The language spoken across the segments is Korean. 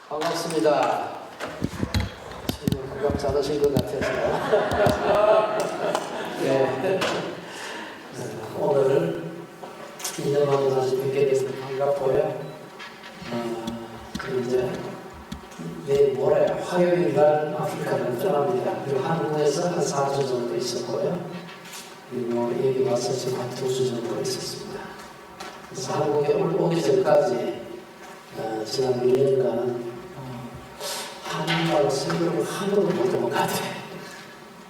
반갑습니다. 지금 반갑지 않으신 것 같아서. 네. 오늘 2년 만에 다시 뵙게 돼서 반갑고요. 이제 내일 모레 화요일 날 아프리카를 떠납니다. 그리고 한국에서 한 4주 정도 있었고요. 그리고 여기 와서 지금 한 2주 정도 있었습니다. 그래서 한국에 오기 전까지 지난 1년간 한국말 설교를 한 번도 못 해본 것 같아요.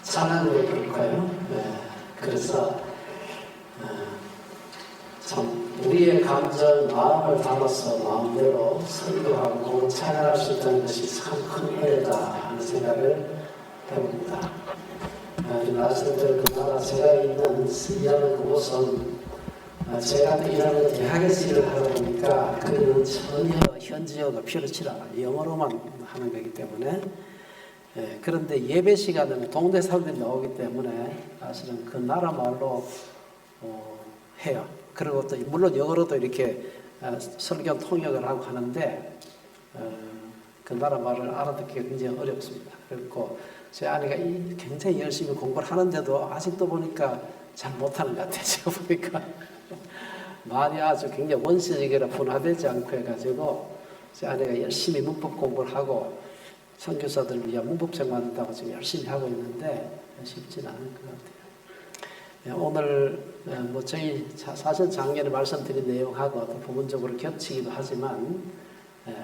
찬양으로 그럴까요? 네. 그래서 참 우리의 감정, 마음을 담아서 마음대로 설교하고 찬양할 수 있다는 것이 참 큰 은혜다 하는 생각을 해봅니다. 말씀대로 그 나라 제가 일하는 그곳은 제가 일하는 대학에서 일을 하다 보니까 그는 전혀 현지어가 필요치 않아 영어로만 하는 거기 때문에 그런데 예배 시간에는 동네 사람들이 나오기 때문에 사실은 그 나라 말로 해요. 그리고 또 물론 영어로도 이렇게 설교 통역을 하고 하는데 그 나라 말을 알아듣기가 굉장히 어렵습니다. 그리고 제 아내가 굉장히 열심히 공부를 하는데도 아직도 보니까 잘 못하는 것 같아요. 제가 보니까 말이 아주 굉장히 원시적이라 분화되지 않고 해가지고 제 아내가 열심히 문법 공부를 하고 선교사들을 위한 문법책 만든다고 지금 열심히 하고 있는데 쉽지는 않을 것 같아요. 오늘 뭐 저희 사실 작년에 말씀드린 내용하고 또 부분적으로 겹치기도 하지만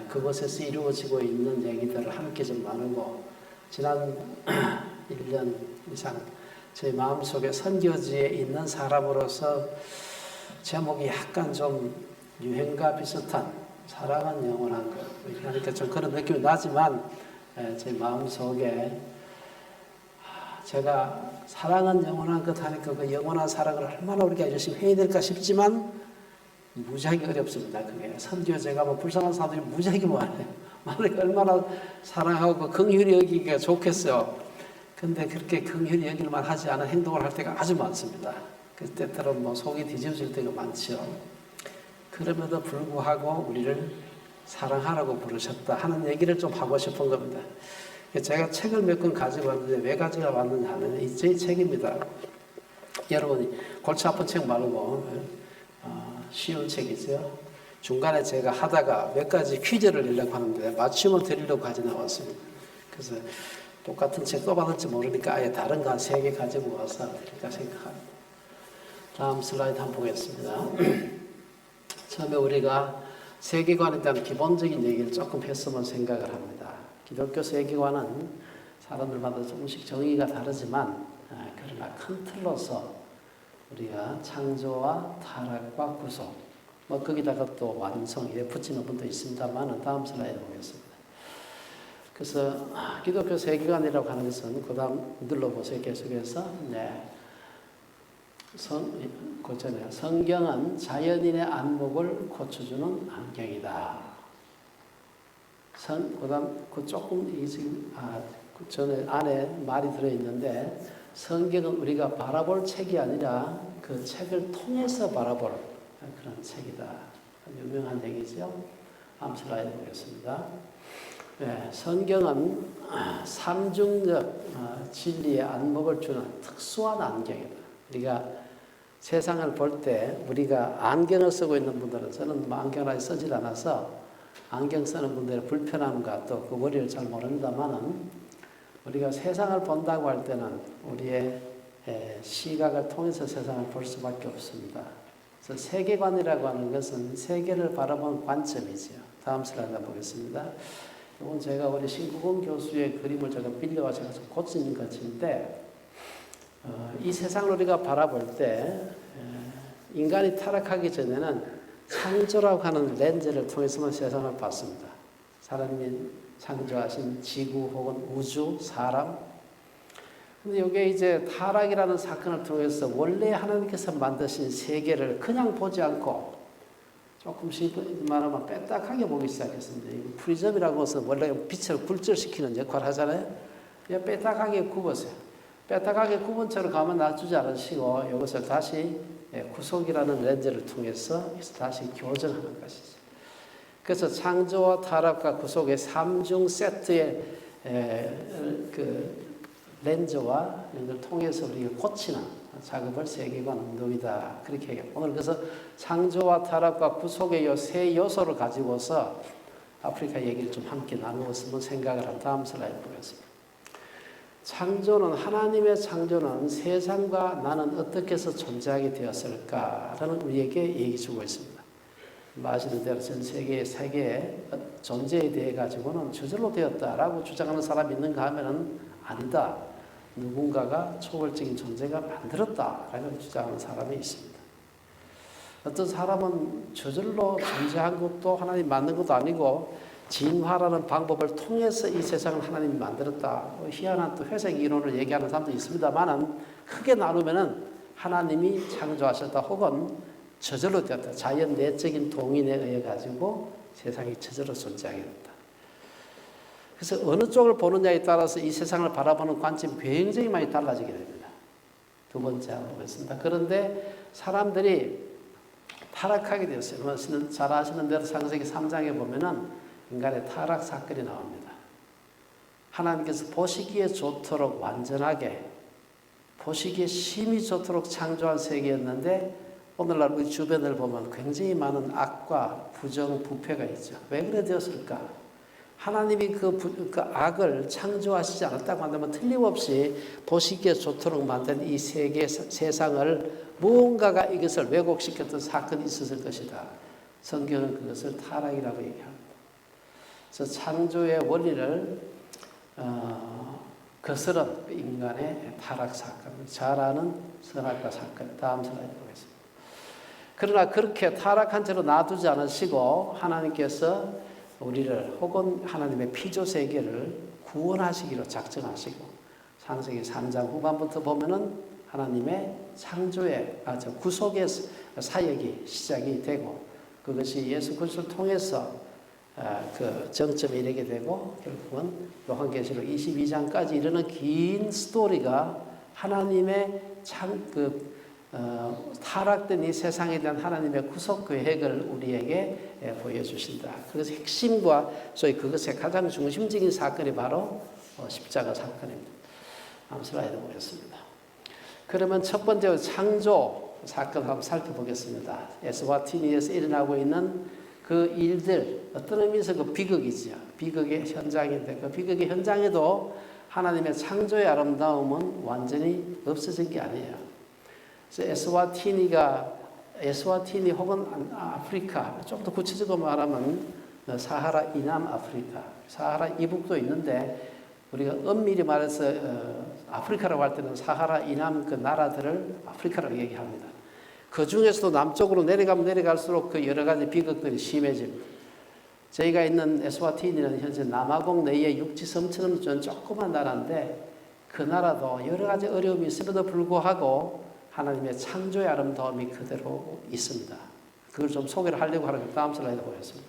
그곳에서 이루어지고 있는 얘기들을 함께 좀 나누고 지난 1년 이상 저희 마음속에 선교지에 있는 사람으로서 제목이 약간 좀 유행과 비슷한 사랑은 영원한 것 이렇게 하니까 좀 그런 느낌이 나지만 제 마음속에 제가 사랑은 영원한 것 하니까 그 영원한 사랑을 얼마나 우리가 열심히 해야 될까 싶지만 무지하게 어렵습니다. 그게 선교제가 뭐 불쌍한 사람들이 무지하게 많아요. 얼마나 사랑하고 긍휼히 여기기가 좋겠어요. 근데 그렇게 긍휼히 여길만 하지 않은 행동을 할 때가 아주 많습니다. 그때처럼 뭐 속이 뒤집어질 때가 많죠. 그럼에도 불구하고 우리를 사랑하라고 부르셨다 하는 얘기를 좀 하고 싶은 겁니다. 제가 책을 몇 권 가지고 왔는데 왜 가지고 왔느냐 하면 이 제 책입니다. 여러분이 골치 아픈 책 말고 쉬운 책이죠. 중간에 제가 하다가 몇 가지 퀴즈를 내려고 하는데 맞춤을 드리려고 가지고 나왔습니다. 그래서 똑같은 책 또 받을지 모르니까 아예 다른 거 한 3개 가지고 와서 드릴까 생각합니다. 다음 슬라이드 한번 보겠습니다. 처음에 우리가 세계관에 대한 기본적인 얘기를 조금 했으면 생각을 합니다. 기독교 세계관은 사람들마다 조금씩 정의가 다르지만 그러나 큰 틀로서 우리가 창조와 타락과 구속 뭐 거기다가 또 완성 이래 붙이는 분도 있습니다만 다음 슬라이드 보겠습니다. 그래서 기독교 세계관이라고 하는 것은 그 다음 눌러보세요. 계속해서 성경은 자연인의 안목을 고쳐주는 안경이다. 그 다음 조금 그 전에 안에 말이 들어있는데 성경은 우리가 바라볼 책이 아니라 그 책을 통해서 바라볼 그런 책이다. 유명한 얘기죠. 다음 슬라이드 보겠습니다. 성경은 삼중적 진리의 안목을 주는 특수한 안경이다. 우리가 세상을 볼 때 우리가 안경을 쓰고 있는 분들은 저는 뭐 안경을 아직 쓰질 않아서 안경 쓰는 분들의 불편함과 또 그 원리를 잘 모른다마는 우리가 세상을 본다고 할 때는 우리의 시각을 통해서 세상을 볼 수밖에 없습니다. 그래서 세계관이라고 하는 것은 세계를 바라보는 관점이죠. 다음 슬라이드 보겠습니다. 이건 제가 우리 신국원 교수의 그림을 제가 빌려와 제가 좀 고친 것인데 이 세상을 우리가 바라볼 때 인간이 타락하기 전에는 창조라고 하는 렌즈를 통해서만 세상을 봤습니다. 사람이 창조하신 지구 혹은 우주, 사람. 근데 이게 이제 타락이라는 사건을 통해서 원래 하나님께서 만드신 세계를 그냥 보지 않고 조금씩 말하면 빼딱하게 보기 시작했습니다. 프리즘이라고 해서 원래 빛을 굴절시키는 역할을 하잖아요. 그냥 빼딱하게 굽었어요. 빼딱하게 굽은 채로 가만 놔두지 않으시고 이것을 다시 구속이라는 렌즈를 통해서 다시 교정하는 것이죠. 그래서 창조와 타락과 구속의 3중 세트의 그 렌즈와 이런 걸 통해서 우리가 고치는 작업을 세계관 운동이다. 그렇게 얘기합니다. 오늘 그래서 창조와 타락과 구속의 이 세 요소를 가지고서 아프리카 얘기를 좀 함께 나누었으면 생각을 한 다음 슬라이드 보겠습니다. 창조는, 하나님의 창조는 세상과 나는 어떻게 해서 존재하게 되었을까라는 우리에게 얘기 주고 있습니다. 아시는 대로 전 세계의 존재에 대해 가지고는 저절로 되었다라고 주장하는 사람이 있는가 하면은 아니다. 누군가가 초월적인 존재가 만들었다라고 주장하는 사람이 있습니다. 어떤 사람은 저절로 존재한 것도 하나님 만든 것도 아니고 진화라는 방법을 통해서 이 세상을 하나님이 만들었다. 희한한 또 회색 이론을 얘기하는 사람도 있습니다만은 크게 나누면은 하나님이 창조하셨다 혹은 저절로 되었다. 자연 내적인 동인에 의해 가지고 세상이 저절로 존재하게 됐다. 그래서 어느 쪽을 보느냐에 따라서 이 세상을 바라보는 관점이 굉장히 많이 달라지게 됩니다. 두 번째 한번 보겠습니다. 그런데 사람들이 타락하게 되었어요. 잘 아시는 대로 창세기 3장에 보면은 인간의 타락 사건이 나옵니다. 하나님께서 보시기에 좋도록 완전하게, 보시기에 심히 좋도록 창조한 세계였는데 오늘날 우리 주변을 보면 굉장히 많은 악과 부정, 부패가 있죠. 왜 그래 되었을까? 하나님이 그 악을 창조하시지 않았다고 한다면 틀림없이 보시기에 좋도록 만든 이 세상을 무언가가 이것을 왜곡시켰던 사건이 있었을 것이다. 성경은 그것을 타락이라고 얘기합니다. 그래서 창조의 원리를 거스른 인간의 타락 사건, 잘 아는 선악과 사건. 다음 슬라이드 보겠습니다. 그러나 그렇게 타락한 채로 놔두지 않으시고 하나님께서 우리를 혹은 하나님의 피조 세계를 구원하시기로 작정하시고 창세기 3장 후반부터 보면은 하나님의 창조의 구속의 사역이 시작이 되고 그것이 예수 그리스도를 통해서 그 정점에 이르게 되고 결국은 요한계시록 22장까지 이르는 긴 스토리가 하나님의 타락된 이 세상에 대한 하나님의 구속 계획을 우리에게 보여주신다. 그것의 핵심과 소위 그것의 가장 중심적인 사건이 바로 십자가 사건입니다. 다음 슬라이드 보겠습니다. 그러면 첫 번째 창조 사건 한번 살펴보겠습니다. 에스와티니에서 일어나고 있는 그 일들, 어떤 의미에서 그 비극이죠. 비극의 현장인데 그 비극의 현장에도 하나님의 창조의 아름다움은 완전히 없어진 게 아니에요. 에스와티니 혹은 아프리카, 좀 더 구체적으로 말하면 사하라 이남 아프리카, 사하라 이북도 있는데 우리가 엄밀히 말해서 아프리카라고 할 때는 사하라 이남 그 나라들을 아프리카라고 얘기합니다. 그 중에서도 남쪽으로 내려가면 내려갈수록 그 여러 가지 비극들이 심해집니다. 저희가 있는 에스와티니는 현재 남아공 내에 육지섬처럼 좀 조그만 나라인데 그 나라도 여러 가지 어려움이 있음에도 불구하고 하나님의 창조의 아름다움이 그대로 있습니다. 그걸 좀 소개를 하려고 하는 것 다음 슬라이드 보겠습니다.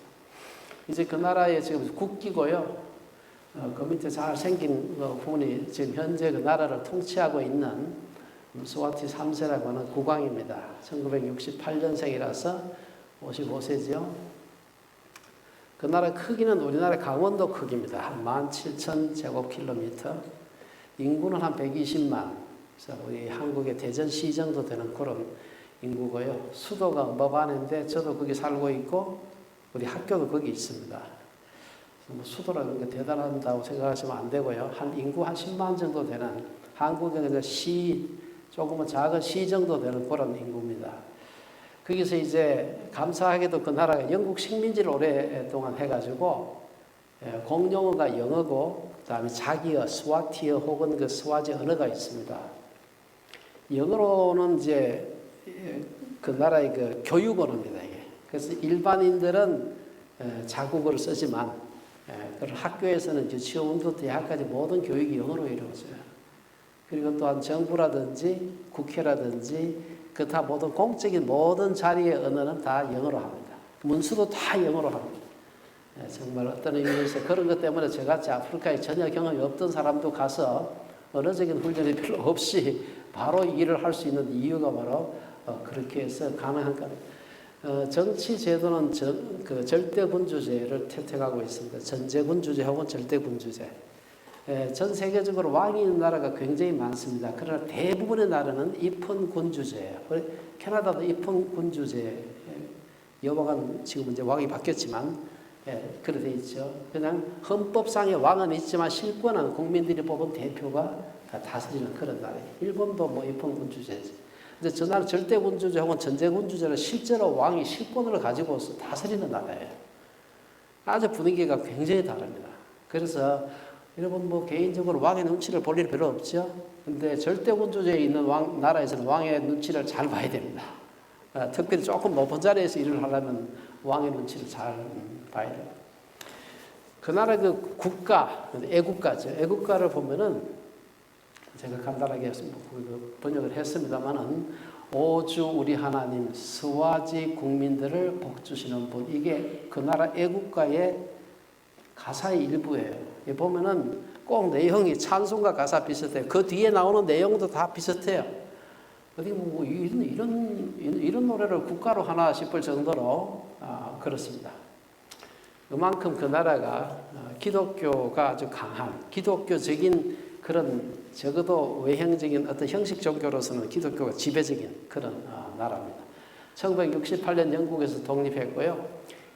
이제 그 나라의 지금 국기고요. 그 밑에 잘생긴 분이 지금 현재 그 나라를 통치하고 있는 스와티 3세라고 하는 국왕입니다. 1968년생이라서 55세죠. 그 나라 크기는 우리나라 강원도 크기입니다. 한 17,000제곱킬로미터. 인구는 한 120만. 그래서 우리 한국의 대전시 정도 되는 그런 인구고요. 수도가 음바반인데 저도 거기 살고 있고 우리 학교도 거기 있습니다. 수도라는 게 대단하다고 생각하시면 안 되고요. 한 인구 한 10만 정도 되는 한국의 시, 조금은 작은 시 정도 되는 그런 인구입니다. 거기서 이제 감사하게도 그 나라가 영국 식민지를 오랫동안 해가지고 공용어가 영어고 그다음에 자기어, 스와티어 혹은 그 스와지 언어가 있습니다. 영어로는 이제 그 나라의 그 교육 언어입니다. 이게. 그래서 일반인들은 자국어를 쓰지만 그런 학교에서는 유치원부터 대학까지 모든 교육이 영어로 이루어져요. 그리고 또한 정부라든지 국회라든지 그 다 모든 공적인 모든 자리의 언어는 다 영어로 합니다. 문서도 다 영어로 합니다. 정말 어떤 의미에서 그런 것 때문에 저같이 아프리카에 전혀 경험이 없던 사람도 가서 언어적인 훈련이 별로 없이 바로 일을 할 수 있는 이유가 바로 그렇게 해서 가능한 겁니다. 정치 제도는 절대군주제를 채택하고 있습니다. 전제군주제 혹은 절대군주제. 전 세계적으로 왕이 있는 나라가 굉장히 많습니다. 그러나 대부분의 나라는 입헌군주제예요. 캐나다도 입헌군주제. 여왕은 지금 이제 왕이 바뀌었지만 그래 돼 있죠. 그냥 헌법상의 왕은 있지만 실권은 국민들이 뽑은 대표가 다 다스리는 그런 나라예요. 일본도 뭐 입헌군주제지. 근데 저 나라 절대군주제 혹은 전제군주제는 실제로 왕이 실권을 가지고서 다스리는 나라예요. 아주 분위기가 굉장히 다릅니다. 그래서 여러분 뭐 개인적으로 왕의 눈치를 볼 일 별로 없죠. 근데 절대군주제에 있는 나라에서는 왕의 눈치를 잘 봐야 됩니다. 특별히 조금 높은 자리에서 일을 하려면 왕의 눈치를 잘 봐야 돼요. 그 나라 그 국가, 애국가죠. 애국가를 보면은 제가 간단하게 번역을 했습니다만은 오주 우리 하나님 스와지 국민들을 복주시는 분, 이게 그 나라 애국가의 가사의 일부예요. 보면은 꼭 내용이 찬송과 가사 비슷해요. 그 뒤에 나오는 내용도 다 비슷해요. 어디 뭐 이런 노래를 국가로 하나 싶을 정도로 그렇습니다. 그만큼 그 나라가 기독교가 아주 강한 기독교적인 그런 적어도 외형적인 어떤 형식 종교로서는 기독교가 지배적인 그런 나라입니다. 1968년 영국에서 독립했고요.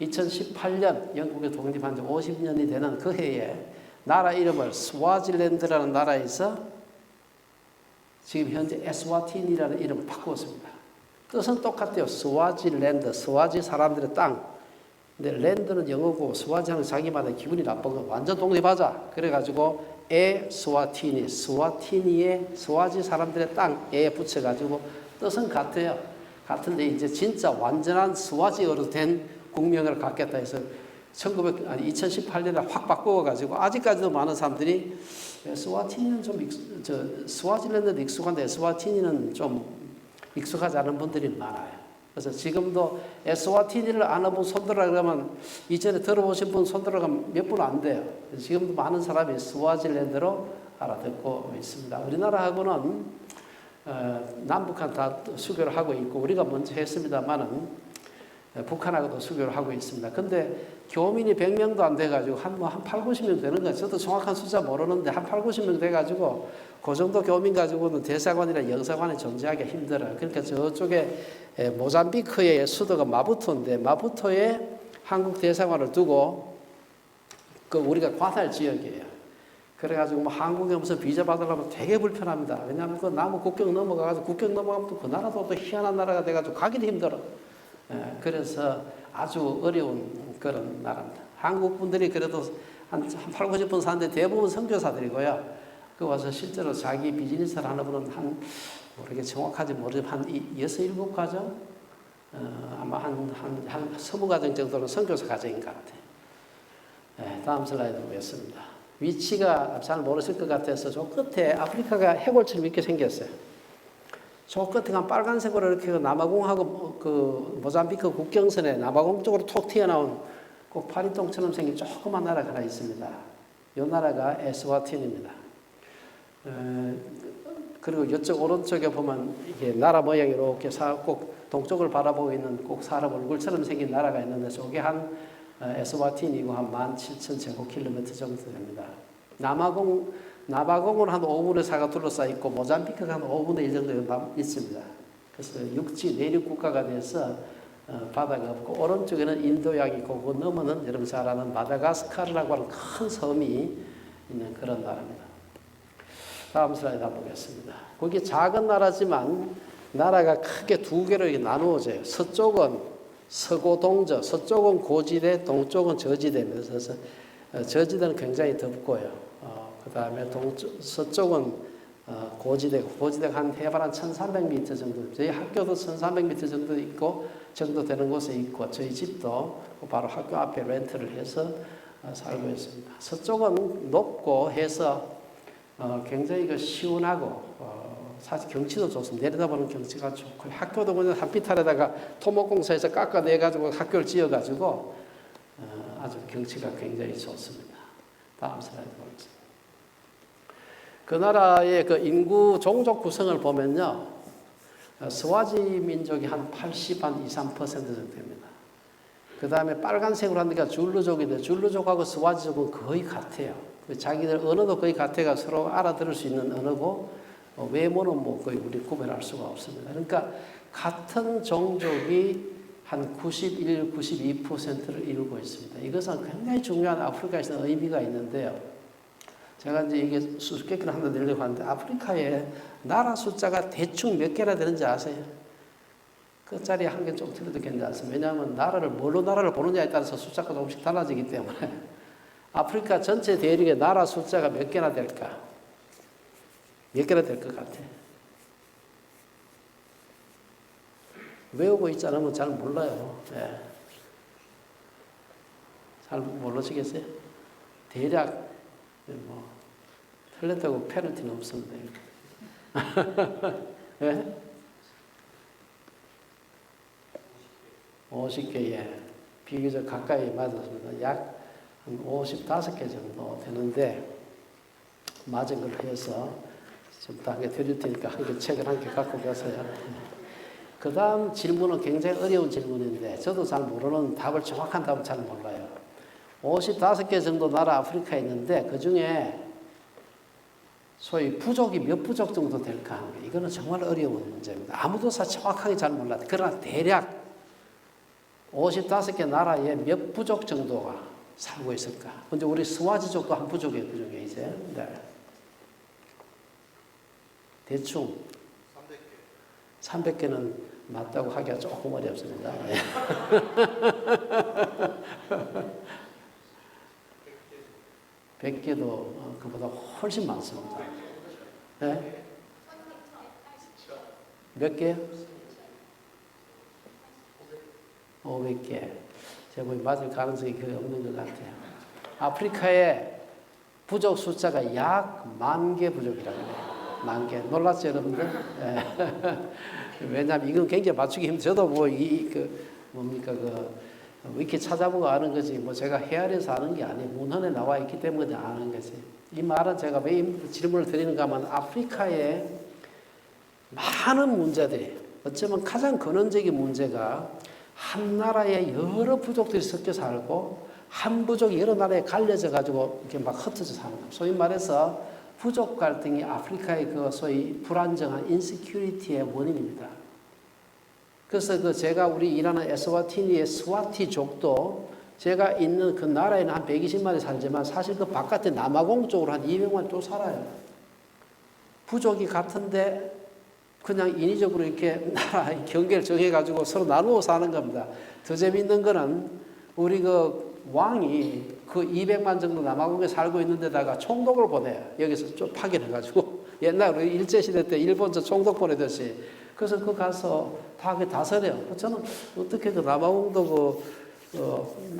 2018년 영국에 독립한 지 50년이 되는 그 해에 나라 이름을 스와질랜드라는 나라에서 지금 현재 에스와틴이라는 이름을 바꾸었습니다. 뜻은 똑같아요. 스와질랜드, 스와지 사람들의 땅. 근데 랜드는 영어고 스와지하는 자기만의 기분이 나쁜 거 완전 독립하자. 그래가지고 에스와티니, 스와티니의 스와지 사람들의 땅에 붙여가지고 뜻은 같아요. 같은데 이제 진짜 완전한 스와지어로 된 국명을 갖겠다 해서 2018년에 확 바꿔가지고 아직까지도 많은 사람들이 스와티니는 좀 스와질랜드도 익숙한데 스와티니는 좀 익숙하지 않은 분들이 많아요. 그래서 지금도 에스와티니를 아는 분 손들어라 그러면 이전에 들어보신 분 손들어가 몇 분 안 돼요. 지금도 많은 사람이 스와질랜드로 알아듣고 있습니다. 우리나라하고는 남북한 다 수교를 하고 있고 우리가 먼저 했습니다만은 북한하고도 수교를 하고 있습니다. 근데 교민이 100명도 안 돼가지고 한 8, 90명 되는 거예요. 저도 정확한 숫자 모르는데 한 8, 90명 돼가지고 그 정도 교민 가지고는 대사관이나 영사관이 존재하기 힘들어요. 그러니까 저쪽에 모잠비크의 수도가 마부토인데 마부토에 한국 대사관을 두고 그 우리가 관할 지역이에요. 그래가지고 뭐 한국에 무슨 비자 받으려면 되게 불편합니다. 왜냐하면 그 남은 국경 넘어가가지고 국경 넘어가면 또 그 나라도 또 희한한 나라가 돼가지고 가기도 힘들어. 그래서 아주 어려운 그런 나라입니다. 한국 분들이 그래도 한 8, 90분 사는데 대부분 선교사들이고요. 그 와서 실제로 자기 비즈니스를 하는 분은 모르게 정확하지 모르지만 한 6, 7가정? 아마 한 20가정 정도는 선교사 가정인 것 같아요. 다음 슬라이드 보겠습니다. 위치가 잘 모르실 것 같아서 저 끝에 아프리카가 해골처럼 이렇게 생겼어요. 저 끝에 한 빨간색으로 이렇게 남아공하고 그 모잠비크 국경선에 남아공 쪽으로 톡 튀어나온 꼭 파리똥처럼 생긴 조그만 나라가 하나 있습니다. 이 나라가 에스와틴입니다. 그리고 이쪽 오른쪽에 보면 이게 나라 모양이 이렇게 꼭 동쪽을 바라보고 있는 꼭 사람 얼굴처럼 생긴 나라가 있는데 저게 한 에스와틴이고 한 17,000제곱킬로미터 정도 됩니다. 남아공은 한 5분의 4가 둘러싸여 있고 모잠비크가 한 5분의 1 정도 있습니다. 그래서 육지 내륙 국가가 돼서 바다가 없고 오른쪽에는 인도양이 있고 그 너머는 여러분 잘 아는 마다가스카르라고 하는 큰 섬이 있는 그런 나라입니다. 다음 슬라이드 한번 보겠습니다. 거기 작은 나라지만 나라가 크게 두 개로 이렇게 나누어져요. 서쪽은 서고동저, 서쪽은 고지대, 동쪽은 저지대면서 저지대는 굉장히 덥고요. 그 다음에 서쪽은 고지대가 한 해발 한 1,300m 정도, 저희 학교도 1,300m 정도 되는 곳에 있고 저희 집도 바로 학교 앞에 렌트를 해서 살고 있습니다. 서쪽은 높고 해서 굉장히 시원하고 사실 경치도 좋습니다. 내려다보는 경치가 좋고 학교도 그냥 한빛 아래다가 토목공사에서 깎아내가지고 학교를 지어가지고 아주 경치가 굉장히 좋습니다. 다음 슬라이드 보겠습니다. 그 나라의 그 인구 종족 구성을 보면요, 스와지 민족이 한 80, 한 2, 3% 정도 됩니다. 그 다음에 빨간색으로 하니까 줄루족인데 줄루족하고 스와지족은 거의 같아요. 자기들 언어도 거의 같아가 서로 알아들을 수 있는 언어고 외모는 뭐 거의 우리 구별할 수가 없습니다. 그러니까 같은 종족이 한 91, 92%를 이루고 있습니다. 이것은 굉장히 중요한 아프리카에서 의미가 있는데요. 제가 이제 이게 수수께끼를 하나 내려고 하는데 아프리카에 나라 숫자가 대충 몇 개나 되는지 아세요? 그 자리에 한 개 좀 틀려도 괜찮습니다. 왜냐하면 뭘로 나라를 보느냐에 따라서 숫자가 조금씩 달라지기 때문에 아프리카 전체 대륙의 나라 숫자가 몇 개나 될까? 몇 개나 될 것 같아? 외우고 있지 않으면 잘 몰라요. 예. 잘 모르시겠어요? 대략 뭐 틀렸다고 페널티는 없습니다. 예? 50개에 비교적 가까이 맞았습니다. 약 한 55개 정도 되는데 맞은 걸 해서 좀 더 한 개 드릴 테니까 책을 한 개 갖고 가세요. 그 다음 질문은 굉장히 어려운 질문인데 저도 잘 모르는 답을 정확한 답을 잘 몰라요. 55개 정도 나라 아프리카에 있는데 그 중에 소위 부족이 몇 부족 정도 될까 하는 게 이거는 정말 어려운 문제입니다. 아무도 정확하게 잘 몰라요. 그러나 대략 55개 나라에 몇 부족 정도가 살고 있을까? 근데 우리 스와지족도 한 부족이에요. 그 중에 이제. 네. 대충 300개는 맞다고 하기가 조금 어렵습니다. 100개도 그보다 훨씬 많습니다. 네? 몇 개요? 500개. 제가 보기 맞을 가능성이 거의 없는 것 같아요. 아프리카의 부족 숫자가 약 10,000개 부족이라고 해요. 10,000개. 놀랐죠, 여러분들? 왜냐하면 이건 굉장히 맞추기 힘들어요. 저도 뭐, 이렇게 찾아보고 아는 거지, 뭐 제가 헤아려서 아는 게 아니에요. 문헌에 나와 있기 때문에 아는 거지. 이 말은 제가 왜 질문을 드리는가 하면 아프리카의 많은 문제들이, 어쩌면 가장 근원적인 문제가 한 나라에 여러 부족들이 섞여 살고 한 부족이 여러 나라에 갈려져 가지고 이렇게 막 흩어져 사는 거예요. 소위 말해서 부족 갈등이 아프리카의 그 소위 불안정한 인시큐리티의 원인입니다. 그래서 제가 우리 일하는 에스와티니의 스와티족도 제가 있는 그 나라에는 한 120만이 살지만 사실 그 바깥에 남아공 쪽으로 한 200만 또 살아요. 부족이 같은데 그냥 인위적으로 이렇게 나라 경계를 정해가지고 서로 나누어 사는 겁니다. 더 재미있는 거는 우리 그 왕이 그 200만 정도 남아공에 살고 있는 데다가 총독을 보내요. 여기서 좀 파견해가지고. 옛날 우리 일제시대 때 일본 저 총독 보내듯이. 그래서 그 가서 다 다스려요. 저는 어떻게 그 남아공도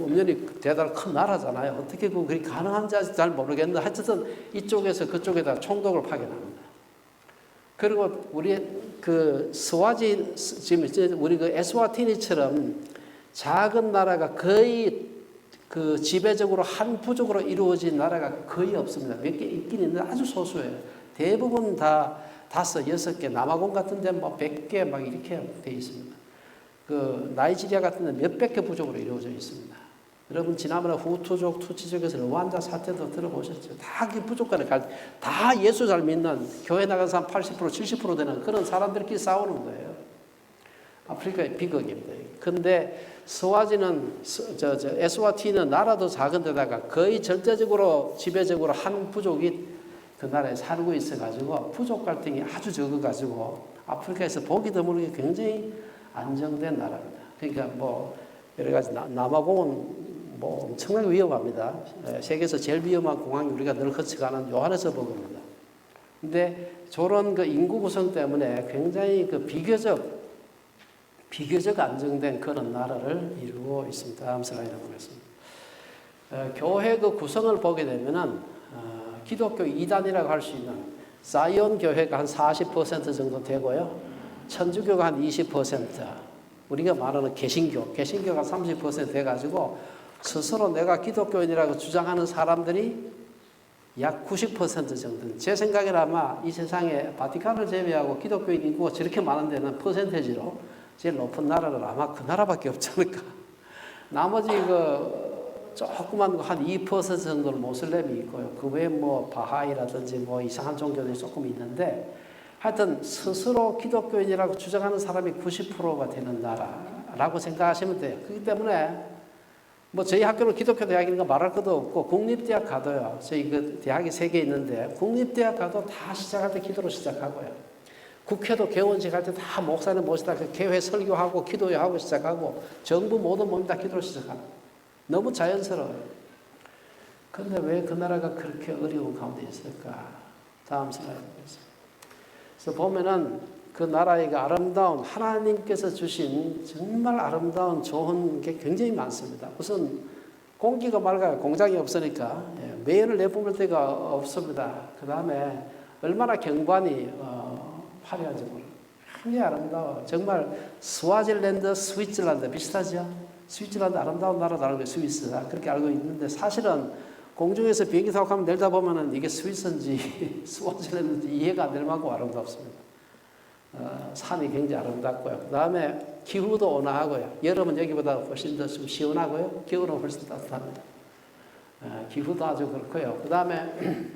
엄연히 대단히 큰 나라잖아요. 어떻게 그게 가능한지 잘 모르겠는데 하여튼 이쪽에서 그쪽에다 총독을 파견합니다. 그리고 우리 그 스와지, 지금 우리 그 에스와티니처럼 작은 나라가 거의 그 지배적으로 한 부족으로 이루어진 나라가 거의 없습니다. 몇 개 있긴 있는데 아주 소수예요. 대부분 다 5, 6개, 남아공 같은 데는 뭐 100개 막 이렇게 돼 있습니다. 그 나이지리아 같은 데는 몇백 개 부족으로 이루어져 있습니다. 여러분 지난번에 후투족, 투치족에서 르완다 사태도 들어보셨죠? 다 그 부족 간에 다 예수 잘 믿는 교회 나간 사람 80%, 70% 되는 그런 사람들끼리 싸우는 거예요. 아프리카의 비극입니다. 근데 스와지는 에스와티는 나라도 작은 데다가 거의 절대적으로 지배적으로 한 부족이 그 나라에 살고 있어가지고 부족 갈등이 아주 적어가지고 아프리카에서 보기 드물게 굉장히 안정된 나라입니다. 그러니까 뭐 여러 가지 남아공은 뭐 엄청나게 위험합니다. 세계에서 제일 위험한 공항이 우리가 늘 거쳐가는 요하네스버그입니다. 근데 저런 그 인구 구성 때문에 굉장히 그 비교적 안정된 그런 나라를 이루고 있습니다. 다음 슬라이드 보겠습니다. 교회 그 구성을 보게 되면은 기독교 이단이라고 할 수 있는 사이온 교회가 한 40% 정도 되고요. 천주교가 한 20%, 우리가 말하는 개신교가 30% 돼가지고 스스로 내가 기독교인이라고 주장하는 사람들이 약 90% 정도는 제 생각에는 아마 이 세상에 바티칸을 제외하고 기독교인 인구가 저렇게 많은 데는 퍼센테지로 제일 높은 나라는 아마 그 나라밖에 없지 않을까. 나머지 조그만 한 2% 정도는 모슬렘이 있고요. 그 외에 뭐 바하이라든지 뭐 이상한 종교들이 조금 있는데 하여튼 스스로 기독교인이라고 주장하는 사람이 90%가 되는 나라라고 생각하시면 돼요. 그렇기 때문에 뭐 저희 학교는 기독교 대학이니까 말할 것도 없고 국립대학 가도요. 저희 그 대학이 3개 있는데 국립대학 가도 다 시작할 때 기도로 시작하고요. 국회도 개원식 할 때 다 목사님 모시다 그 개회 설교하고 기도하고 시작하고 정부 모든 몸이 다 기도로 시작하는 너무 자연스러워요. 그런데 왜 그 나라가 그렇게 어려운 가운데 있을까? 다음 슬라이드 보겠습니다. 그래서 보면은 그 나라의 아름다운 하나님께서 주신 정말 아름다운 좋은 게 굉장히 많습니다. 우선 공기가 맑아요. 공장이 없으니까 매연을 내뿜을 데가 없습니다. 그 다음에 얼마나 경관이 화려한지 모르겠어요. 굉장히 아름다워. 정말 스와질랜드, 스위스랜드 비슷하죠? 스위스랜드 아름다운 나라다는 게 스위스다. 그렇게 알고 있는데 사실은 공중에서 비행기 타고 가면 내리다 보면은 이게 스위스인지 스와질랜드인지 이해가 안 될 만큼 아름답습니다. 산이 굉장히 아름답고요. 그 다음에 기후도 온화하고요. 여름은 여기보다 훨씬 더 좀 시원하고요. 겨울은 훨씬 따뜻합니다. 기후도 아주 그렇고요. 그 다음에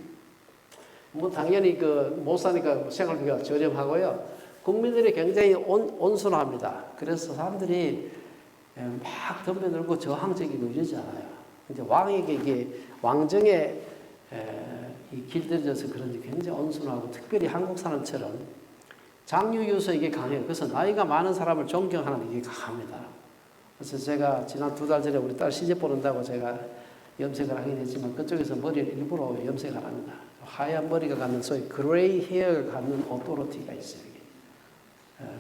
뭐 당연히 못 사니까 생활비가 저렴하고요. 국민들이 굉장히 온순합니다. 그래서 사람들이 막 덤벼들고 저항적이고 이러지 않아요. 이제 왕에게 이게 왕정에 길들여져서 그런지 굉장히 온순하고 특별히 한국 사람처럼 장유유서 이게 강해요. 그래서 나이가 많은 사람을 존경하는 이게 강합니다. 그래서 제가 지난 2달 전에 우리 딸 시집 보낸다고 제가 염색을 하긴 했지만 그쪽에서 머리를 일부러 염색을 안 합니다. 하얀 머리가 갖는 소위 그레이 헤어가 갖는 오토로티가 있어요.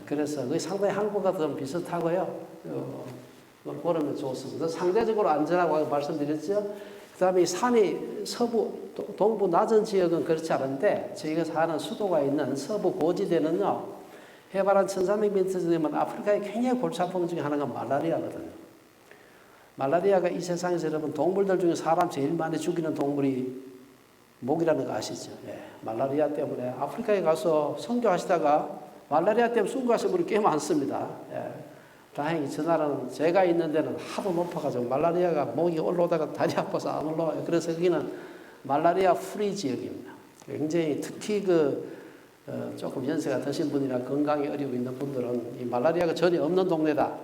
그래서 그게 상당히 한국과 좀 비슷하고요. 보면 좋습니다. 상대적으로 안전하고 말씀드렸죠. 그 다음에 산이 동부 낮은 지역은 그렇지 않은데 저희가 사는 수도가 있는 서부 고지대는요. 해발 한 1300m 되면 아프리카의 굉장히 골치 아픈 중에 하나가 말라리아거든요. 말라리아가 이 세상에서 여러분 동물들 중에 사람 제일 많이 죽이는 동물이 목이라는 거 아시죠? 말라리아 때문에 아프리카에 가서 선교하시다가 말라리아 때문에 순교하신 분이 꽤 많습니다. 다행히 저 나라는 제가 있는 데는 하도 높아가지고 말라리아가 목이 올라오다가 다리 아파서 안 올라와요. 그래서 거기는 말라리아 프리 지역입니다. 굉장히 특히 조금 연세가 드신 분이나 건강이 어려고 있는 분들은 이 말라리아가 전혀 없는 동네다.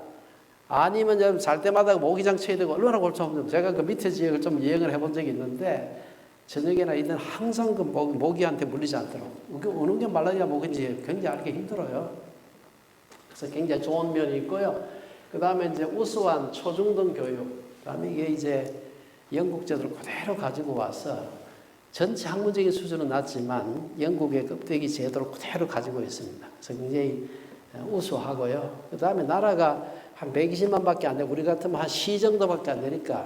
아니면 잘 때마다 모기장 쳐야 되고 얼마나 골치 아픈지. 제가 그 밑에 지역을 좀 여행을 해본 적이 있는데 저녁에나 이때는 항상 그 모기한테 물리지 않더라고요. 어느 게 말라리아 모기인지 굉장히 알기 힘들어요. 그래서 굉장히 좋은 면이 있고요. 그 다음에 이제 우수한 초중등 교육. 그 다음에 이게 이제 영국 제도를 그대로 가지고 와서 전체 학문적인 수준은 낮지만 영국의 껍데기 제도를 그대로 가지고 있습니다. 그래서 굉장히 우수하고요. 그 다음에 나라가 한 120만 밖에 안 되고 우리 같으면 한 시 정도밖에 안 되니까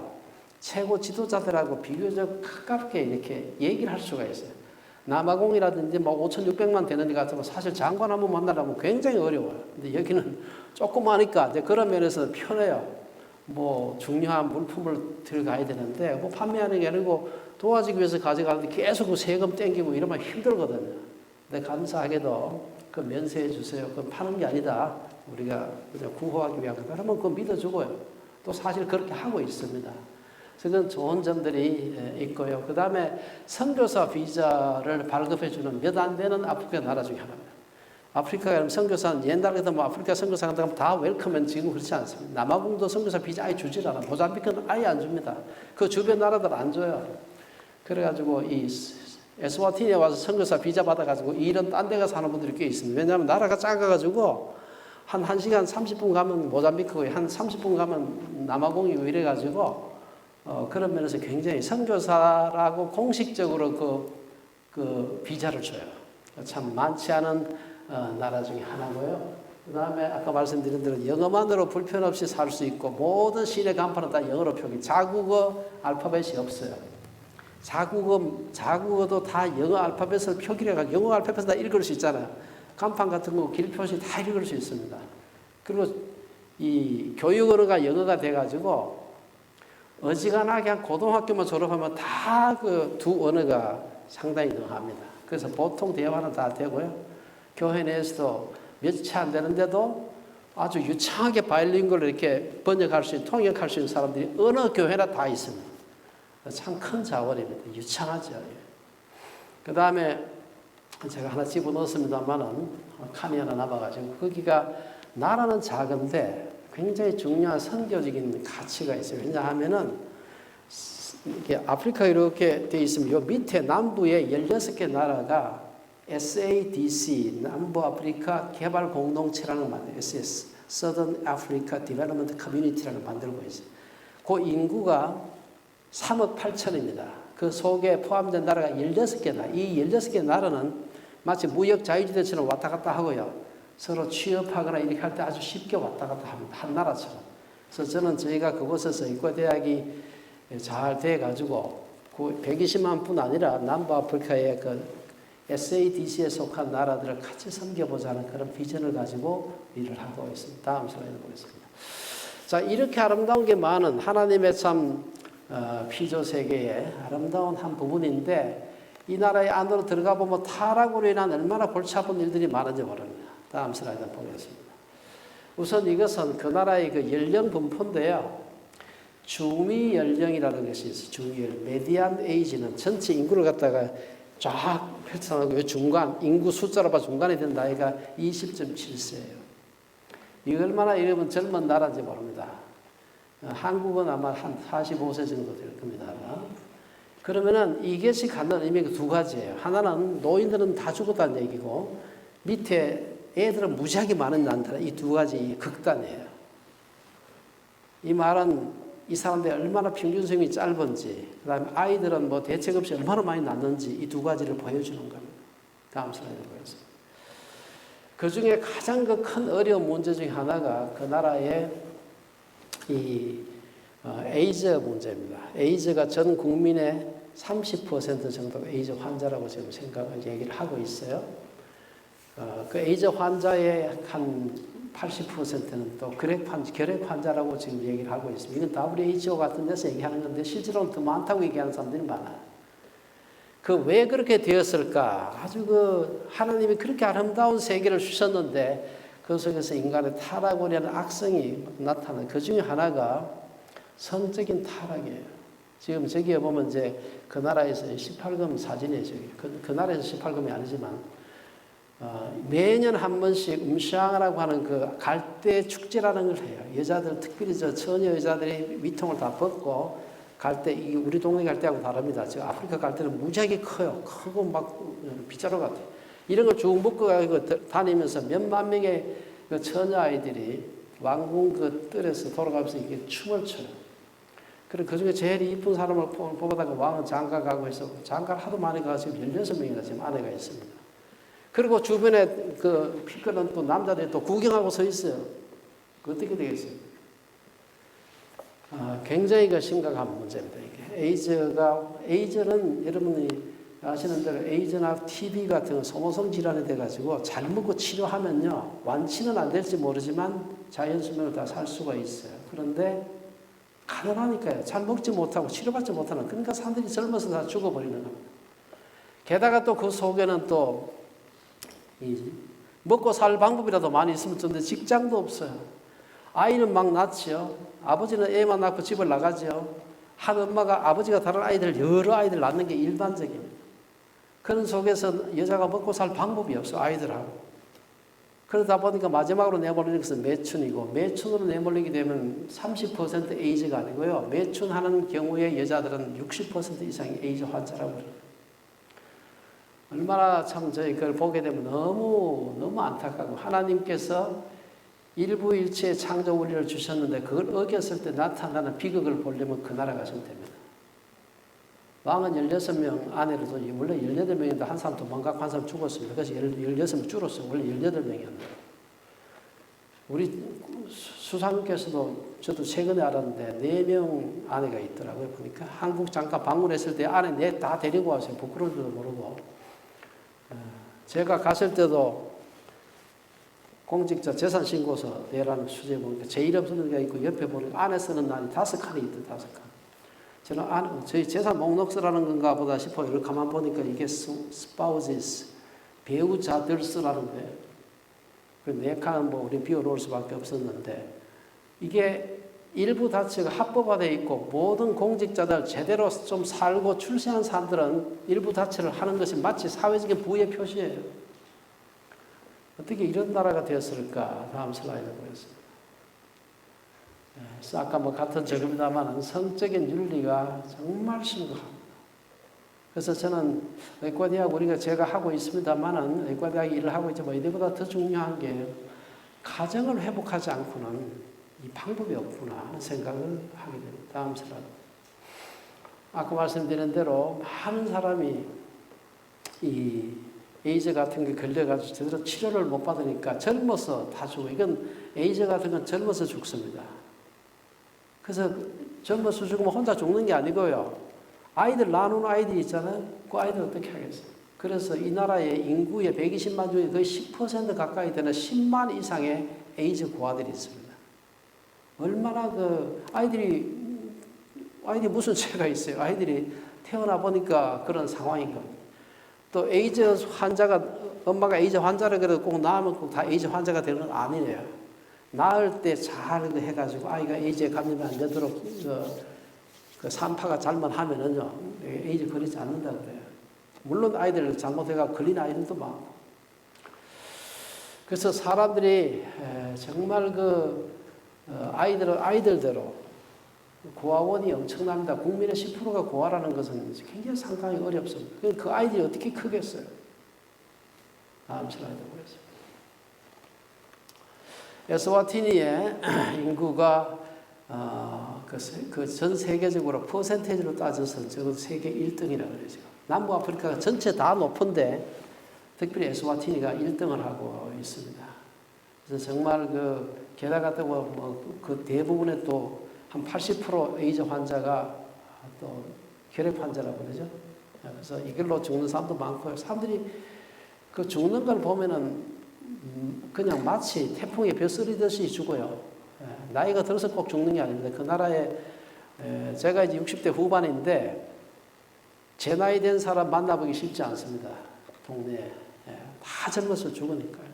최고 지도자들하고 비교적 가깝게 이렇게 얘기를 할 수가 있어요. 남아공이라든지 뭐 5,600만 되는 데 같으면 사실 장관 한번 만나려면 굉장히 어려워요. 근데 여기는 조그마니까 이제 그런 면에서 편해요. 뭐 중요한 물품을 들어가야 되는데 뭐 판매하는 게 아니고 도와주기 위해서 가져가는데 계속 그 세금 땡기고 이러면 힘들거든요. 근데 감사하게도 그 면세해 주세요. 그건 파는 게 아니다. 우리가 그냥 구호하기 위한 거다. 그러면 그거 믿어주고요. 또 사실 그렇게 하고 있습니다. 그런 좋은 점들이 있고요. 그 다음에 선교사 비자를 발급해주는 몇 안 되는 아프리카 나라 중에 하나입니다. 아프리카에 선교사는 옛날 같으면 아프리카 선교사 간다면 다 웰컴은 지금 그렇지 않습니다. 남아공도 선교사 비자 아예 주질 않아요. 모잠비크는 아예 안 줍니다. 그 주변 나라들 안 줘요. 그래가지고 이 에스와티니에 와서 선교사 비자 받아가지고 일은 딴 데 가서 하는 분들이 꽤 있습니다. 왜냐하면 나라가 작아가지고 한 1시간 30분 가면 모잠비크고 한 30분 가면 남아공이고 이래가지고 그런 면에서 굉장히 선교사라고 공식적으로 그 비자를 줘요. 참 많지 않은 나라 중에 하나고요. 그 다음에 아까 말씀드린 대로 영어만으로 불편 없이 살 수 있고 모든 시내 간판은 다 영어로 표기. 자국어 알파벳이 없어요. 자국어도 다 영어 알파벳을 표기를 해가지고 영어 알파벳을 다 읽을 수 있잖아요. 간판 같은 거 길표시 다 읽을 수 있습니다. 그리고 이 교육 언어가 영어가 돼가지고 어지간하게 한 고등학교만 졸업하면 다 그 두 언어가 상당히 능합니다. 그래서 보통 대화는 다 되고요. 교회 내에서도 몇 차 안 되는데도 아주 유창하게 바이링구얼로 이렇게 번역할 수 있는, 통역할 수 있는 사람들이 어느 교회나 다 있습니다. 참 큰 자원입니다. 유창하죠. 그 다음에 제가 하나 집어넣었습니다만은 칸이 하나 남아가지고 거기가 나라는 작은데 굉장히 중요한 선교적인 가치가 있어요. 왜냐하면은 이렇게 아프리카 이렇게 돼 있으면 요 밑에 남부에 16개 나라가 SADC 남부 아프리카 개발 공동체라는 걸 만들어요. SS Southern Africa Development Community라는 걸 만들고 있어요. 그 인구가 3억 8천입니다. 그 속에 포함된 나라가 16개 나라. 이 16개 나라는 마치 무역 자유지대처럼 왔다 갔다 하고요. 서로 취업하거나 이렇게 할 때 아주 쉽게 왔다 갔다 합니다. 한 나라처럼. 그래서 저는 저희가 그곳에서 의과대학이 잘 돼가지고 120만 뿐 아니라 남부아프리카의 그 SADC에 속한 나라들을 같이 섬겨보자는 그런 비전을 가지고 일을 하고 있습니다. 다음 슬라이드 보겠습니다. 자, 이렇게 아름다운 게 많은 하나님의 참 피조 세계의 아름다운 한 부분인데 이 나라의 안으로 들어가 보면 타락으로 인한 얼마나 골치 아픈 일들이 많은지 모릅니다. 다음 슬라이드 보겠습니다. 우선 이것은 그 나라의 그 연령 분포인데요. 중위 연령이라는 것이 있어요. 중위 연령. 메디안 에이지는 전체 인구를 갖다가 쫙 펼쳐나가고 중간, 인구 숫자로 봐 중간에 된 나이가 20.7세예요. 이 얼마나 여러분 젊은 나라인지 모릅니다. 한국은 아마 한 45세 정도 될 겁니다. 그러면은 이것이 갖는 의미가 두 가지예요. 하나는 노인들은 다 죽었다는 얘기고 밑에 애들은 무지하게 많은 난다. 이 두 가지 극단이에요. 이 말은 이 사람들이 얼마나 평균 수명이 짧은지, 그 다음에 아이들은 뭐 대책 없이 얼마나 많이 낳는지 이 두 가지를 보여주는 겁니다. 다음 슬라이드 보겠습니다. 그 중에 가장 큰 어려운 문제 중에 하나가 그 나라의 이 에이즈 문제입니다. 에이즈가 전 국민의 30% 정도가 에이즈 환자라고 지금 얘기를 하고 있어요. 그 에이즈 환자의 한 80%는 또 결핵 환자라고 지금 얘기를 하고 있습니다. 이건 WHO 같은 데서 얘기하는 건데 실제로는 더 많다고 얘기하는 사람들이 많아요. 그 왜 그렇게 되었을까? 아주 그 하나님이 그렇게 아름다운 세계를 주셨는데 그 속에서 인간의 타락으로 인한 악성이 나타나는 그 중에 하나가 성적인 타락이에요. 지금 저기에 보면 이제 그 나라에서 18금 사진이에요. 그 나라에서 18금이 아니지만 매년 한 번씩 음샹이라고 하는 그 갈대 축제라는 걸 해요. 여자들 특별히 저 처녀 여자들이 위통을 다 벗고 갈대, 이게 우리 동네 갈대하고 다릅니다. 저 아프리카 갈대는 무지하게 커요. 크고 막 빗자루 같아요. 이런 걸 쭉 묶어 가지고 다니면서 몇만 명의 그 처녀 아이들이 왕궁 그 뜰에서 돌아가면서 이렇게 춤을 춰요. 그리고 그 중에 제일 이쁜 사람을 뽑아다가 왕은 장가 가고 해서 장가를 하도 많이 가서 지금 16명이나 지금 아내가 있습니다. 그리고 주변에 그 피 끓는 또 남자들이 또 구경하고 서 있어요. 어떻게 되겠어요? 굉장히 그 심각한 문제입니다. 이게 에이즈는 여러분이 아시는 대로 에이즈나 TB 같은 소모성 질환이 돼가지고 잘 먹고 치료하면요 완치는 안 될지 모르지만 자연수명을 다 살 수가 있어요. 그런데 가난하니까요. 잘 먹지 못하고 치료받지 못하는 그러니까 사람들이 젊어서 다 죽어버리는 겁니다. 게다가 또 그 속에는 또 먹고 살 방법이라도 많이 있으면 좋은데 직장도 없어요. 아이는 막 낳지요. 아버지는 애만 낳고 집을 나가죠. 한 엄마가 아버지가 다른 아이들 여러 아이들 낳는 게 일반적입니다. 그런 속에서 여자가 먹고 살 방법이 없어 아이들하고. 그러다 보니까 마지막으로 내몰리는 것은 매춘이고 매춘으로 내몰리게 되면 30% 에이즈가 아니고요. 매춘하는 경우에 여자들은 60% 이상이 에이즈 환자라고 그래요. 얼마나 참 저희 그걸 보게 되면 너무 안타깝고 하나님께서 일부일체의 창조 원리를 주셨는데 그걸 어겼을 때 나타나는 비극을 보려면 그 나라 가시면 됩니다. 왕은 16명 아내로도 원래 18명인데 한 사람 도망가고 한 사람 죽었습니다. 그래서 16명 줄었어요. 원래 18명이었는데. 우리 수상께서도 저도 최근에 알았는데 4명 아내가 있더라고요. 보니까 한국 잠깐 방문했을 때 아내 다 데리고 왔어요. 부끄러운 줄도 모르고. 제가 갔을 때도 공직자 재산신고서 내라는 수제에 보니까 제 이름 쓰는 게 있고 옆에 보니까 안에 쓰는 난이 5칸이 있더 5칸. 저는 저희 재산 목록서라는 건가 보다 싶어요. 이렇게 가만 보니까 이게 spouses, 배우자들 쓰라는 거예요. 네 칸은 뭐 우리 비워놓을 수밖에 없었는데, 이게 일부 다처가 합법화되어 있고 모든 공직자들 제대로 좀 살고 출세한 사람들은 일부 다처를 하는 것이 마치 사회적인 부의 표시예요. 어떻게 이런 나라가 되었을까? 다음 슬라이드 보겠습니다. 그래서 아까 뭐 같은 적입니다만 성적인 윤리가 정말 심각합니다. 그래서 저는 의과대학 우리가 제가 하고 있습니다만은 의과대학 일을 하고 있지만 이때보다 더 중요한 게 가정을 회복하지 않고는 이 방법이 없구나 하는 생각을 하게 됩니다. 다음 슬라이드. 아까 말씀드린 대로 많은 사람이 이 에이즈 같은 게 걸려가지고 제대로 치료를 못 받으니까 젊어서 다 죽어. 이건 에이즈 같은 건 젊어서 죽습니다. 그래서 젊어서 죽으면 혼자 죽는 게 아니고요. 아이들 낳는 아이들이 있잖아요. 그 아이들 어떻게 하겠어요? 그래서 이 나라의 인구의 120만 중에 거의 10% 가까이 되는 10만 이상의 에이즈 고아들이 있습니다. 얼마나 아이들이 무슨 죄가 있어요? 아이들이 태어나 보니까 그런 상황인 겁니다. 또 에이즈 환자가, 엄마가 에이즈 환자라 그래도 꼭 낳으면 꼭 다 에이즈 환자가 되는 건 아니래요. 낳을 때 잘 해가지고 아이가 에이즈에 감염이 안 되도록 그 산파가 잘못하면은요, 에이즈 걸리지 않는다 그래요. 물론 아이들 잘못해가 걸린 아이들도 많고. 그래서 사람들이 정말 아이들대로 고아원이 엄청납니다. 국민의 10%가 고아라는 것은 굉장히 상당히 어렵습니다. 그 아이들이 어떻게 크겠어요? 다음 슬라이드 보겠습니다. 에스와티니의 인구가 전 세계적으로 퍼센테이지로 따져서 적어도 세계 1등이라고 그러죠. 남부아프리카가 전체 다 높은데 특별히 에스와티니가 1등을 하고 있습니다. 그래서 정말 게다가 또 그 대부분의 또 한 80% 에이즈 환자가 또 혈액 환자라고 그러죠. 그래서 이걸로 죽는 사람도 많고요. 사람들이 그 죽는 걸 보면은 그냥 마치 태풍에 벼슬이듯이 죽어요. 나이가 들어서 꼭 죽는 게 아닙니다. 그 나라에 제가 이제 60대 후반인데 제 나이 된 사람 만나보기 쉽지 않습니다. 동네에. 다 젊어서 죽으니까요.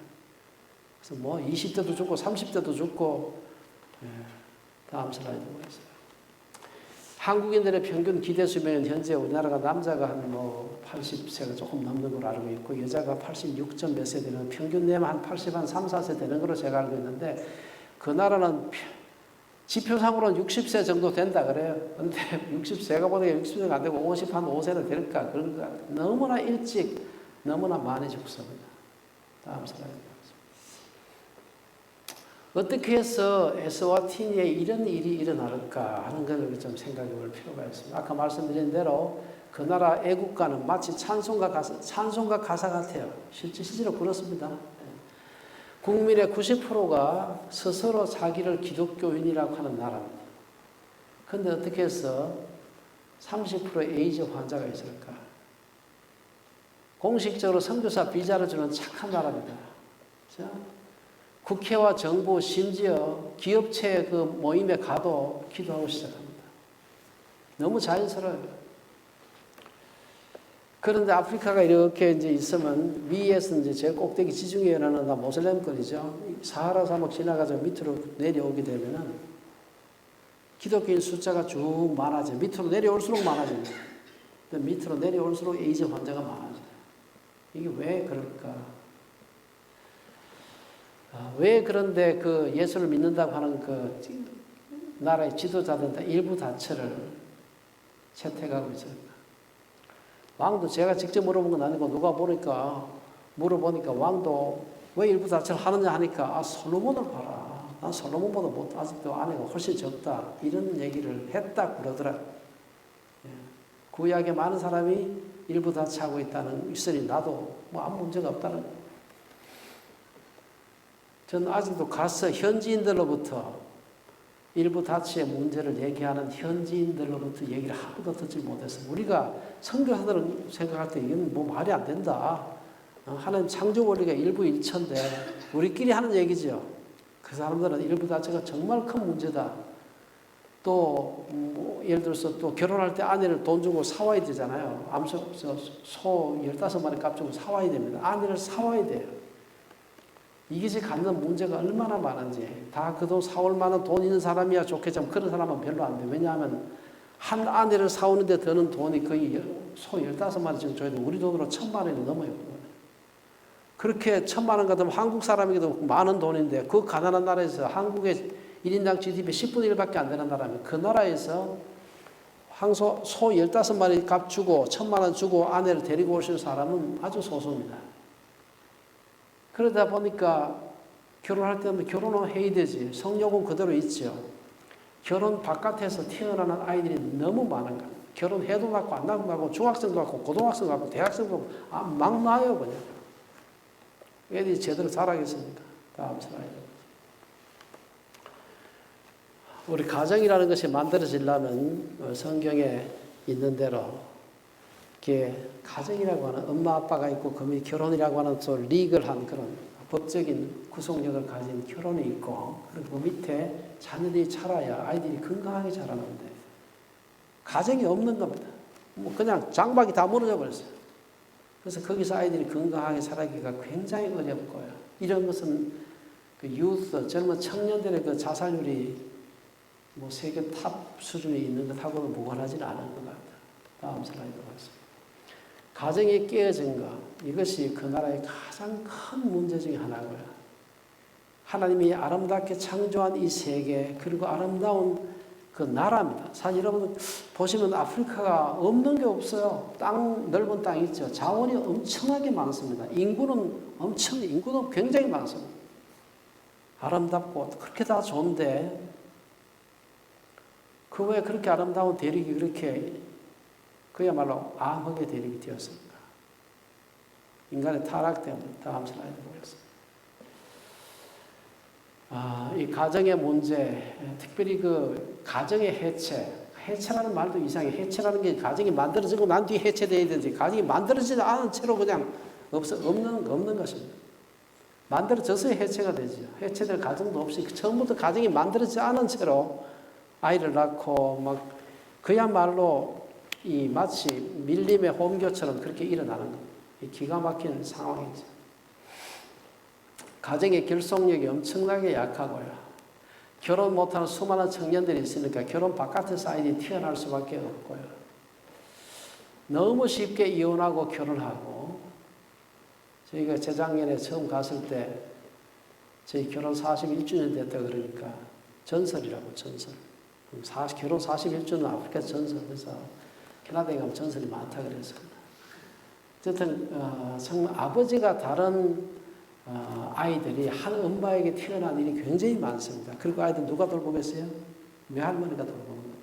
그래서 뭐 20대도 죽고 30대도 죽고. 다음 슬라이드 보겠습니다. 한국인들의 평균 기대 수명은 현재 우리나라가 남자가 한 80세가 조금 넘는 걸로 알고 있고 여자가 86점 몇 세 되는 평균 내면 한 80, 한 3, 4세 되는 걸로 제가 알고 있는데 그 나라는 지표상으로는 60세 정도 된다 그래요. 근데 60세가 보니까 60세가 안 되고 50, 한 5세는 될까? 그러니까 너무나 일찍 너무나 많이 죽습니다. 다음 슬라이드. 어떻게 해서 에스와티니에 이런 일이 일어날까 하는 것을 좀 생각해 볼 필요가 있습니다. 아까 말씀드린 대로 그 나라 애국가는 마치 찬송가 가사 같아요. 실제로 그렇습니다. 국민의 90%가 스스로 자기를 기독교인이라고 하는 나라입니다. 그런데 어떻게 해서 30%의 에이즈 환자가 있을까? 공식적으로 선교사 비자를 주는 착한 나라입니다. 그렇죠? 국회와 정부 심지어 기업체 그 모임에 가도 기도하고 시작합니다. 너무 자연스러워요. 그런데 아프리카가 이렇게 이제 있으면 위에서 이제 제 꼭대기 지중해에 나는 다 모슬렘권이죠. 사하라 사막 지나가서 밑으로 내려오게 되면은 기독교인 숫자가 쭉 많아져. 밑으로 내려올수록 많아집니다. 밑으로 내려올수록 에이즈 환자가 많아져요. 이게 왜 그럴까? 왜 그런데 그 예수를 믿는다고 하는 그 나라의 지도자들은 일부 다처를 채택하고 있습니다. 왕도 제가 직접 물어본 건 아니고 누가 물어보니까 왕도 왜 일부 다처를 하느냐 하니까 솔로몬을 봐라. 난 솔로몬보다 아직도 아내가 훨씬 적다. 이런 얘기를 했다고 그러더라고요. 구약에 많은 사람이 일부 다처하고 있다는 있으니 나도 아무 문제가 없다는 거예요. 저는 아직도 가서 현지인들로부터 일부 다처의 문제를 얘기하는 현지인들로부터 얘기를 한 번도 듣지 못했어요. 우리가 선교사들은 생각할 때 이건 말이 안 된다. 하나님 창조 원리가 일부일처인데 우리끼리 하는 얘기죠. 그 사람들은 일부 다처가 정말 큰 문제다. 또 예를 들어서 또 결혼할 때 아내를 돈 주고 사와야 되잖아요. 소 15마리 값 주고 사와야 됩니다. 아내를 사와야 돼요. 이것이 갖는 문제가 얼마나 많은지. 다 그 돈 사올 만한 돈 있는 사람이야 좋겠지만 그런 사람은 별로 안 돼요. 왜냐하면 한 아내를 사오는데 드는 돈이 거의 소 15마리 정도 줘야 돼. 우리 돈으로 1,000만 원이 넘어요. 그렇게 1,000만 원 같으면 한국 사람에게도 많은 돈인데 그 가난한 나라에서 한국의 1인당 GDP 10분의 1밖에 안 되는 나라면 그 나라에서 소 15마리 값 주고 1,000만 원 주고 아내를 데리고 오시는 사람은 아주 소수입니다. 그러다 보니까 결혼할 때는 결혼은 해야 되지. 성욕은 그대로 있죠. 결혼 바깥에서 태어나는 아이들이 너무 많은 거예요. 결혼해도 낳고 안 낳고 중학생도 낳고 고등학생도 낳고 대학생도 낳고 막 낳아요 그냥. 애들이 제대로 자라겠습니까? 다음 슬라이드. 우리 가정이라는 것이 만들어지려면 성경에 있는 대로 이렇게 가정이라고 하는 엄마 아빠가 있고 그 결혼이라고 하는 또 리글한 그런 법적인 구속력을 가진 결혼이 있고 그리고 그 밑에 자녀들이 자라야 아이들이 건강하게 자라는데 가정이 없는 겁니다. 뭐 그냥 장박이 다 무너져 버렸어요. 그래서 거기서 아이들이 건강하게 자라기가 굉장히 어렵고요. 이런 것은 그 유스 젊은 청년들의 그 자살률이 뭐 세계 탑 수준에 있는 것하고는 무관하지는 않은 것 같아요. 다음 슬라이드 보겠습니다. 가정이 깨어진 것, 이것이 그 나라의 가장 큰 문제 중에 하나고요. 하나님이 아름답게 창조한 이 세계, 그리고 아름다운 그 나라입니다. 사실 여러분 보시면 아프리카가 없는 게 없어요. 넓은 땅 있죠. 자원이 엄청나게 많습니다. 인구도 굉장히 많습니다. 아름답고 그렇게 다 좋은데 그 왜 그렇게 아름다운 대륙이 그렇게 그야말로 암흑의 대륙이 되었습니까? 인간의 타락 때문에. 다음 슬라이드 보겠습니다. 이 가정의 문제, 특별히 그 가정의 해체라는 말도 이상해. 해체라는 게 가정이 만들어지고 난 뒤에 해체돼야 되지. 가정이 만들어지지 않은 채로 그냥 없는 것입니다. 만들어져서 해체가 되죠. 해체될 가정도 없이 처음부터 가정이 만들어지지 않은 채로 아이를 낳고 막 그야말로 마치 밀림의 홈교처럼 그렇게 일어나는 겁니다. 기가 막힌 상황이죠. 가정의 결속력이 엄청나게 약하고요. 결혼 못하는 수많은 청년들이 있으니까 결혼 바깥에서 아이들이 태어날 수밖에 없고요. 너무 쉽게 이혼하고 결혼하고 저희가 재작년에 처음 갔을 때 저희 결혼 41주년 됐다 그러니까 전설이라고 전설. 결혼 41주년 아프리카 전설. 그래서 캐나다에 가면 전설이 많다 그랬습니다. 어쨌든 정말 아버지가 다른 아이들이 한 엄마에게 태어난 일이 굉장히 많습니다. 그리고 아이들 누가 돌보겠어요? 외할머니가 돌보는 거예요.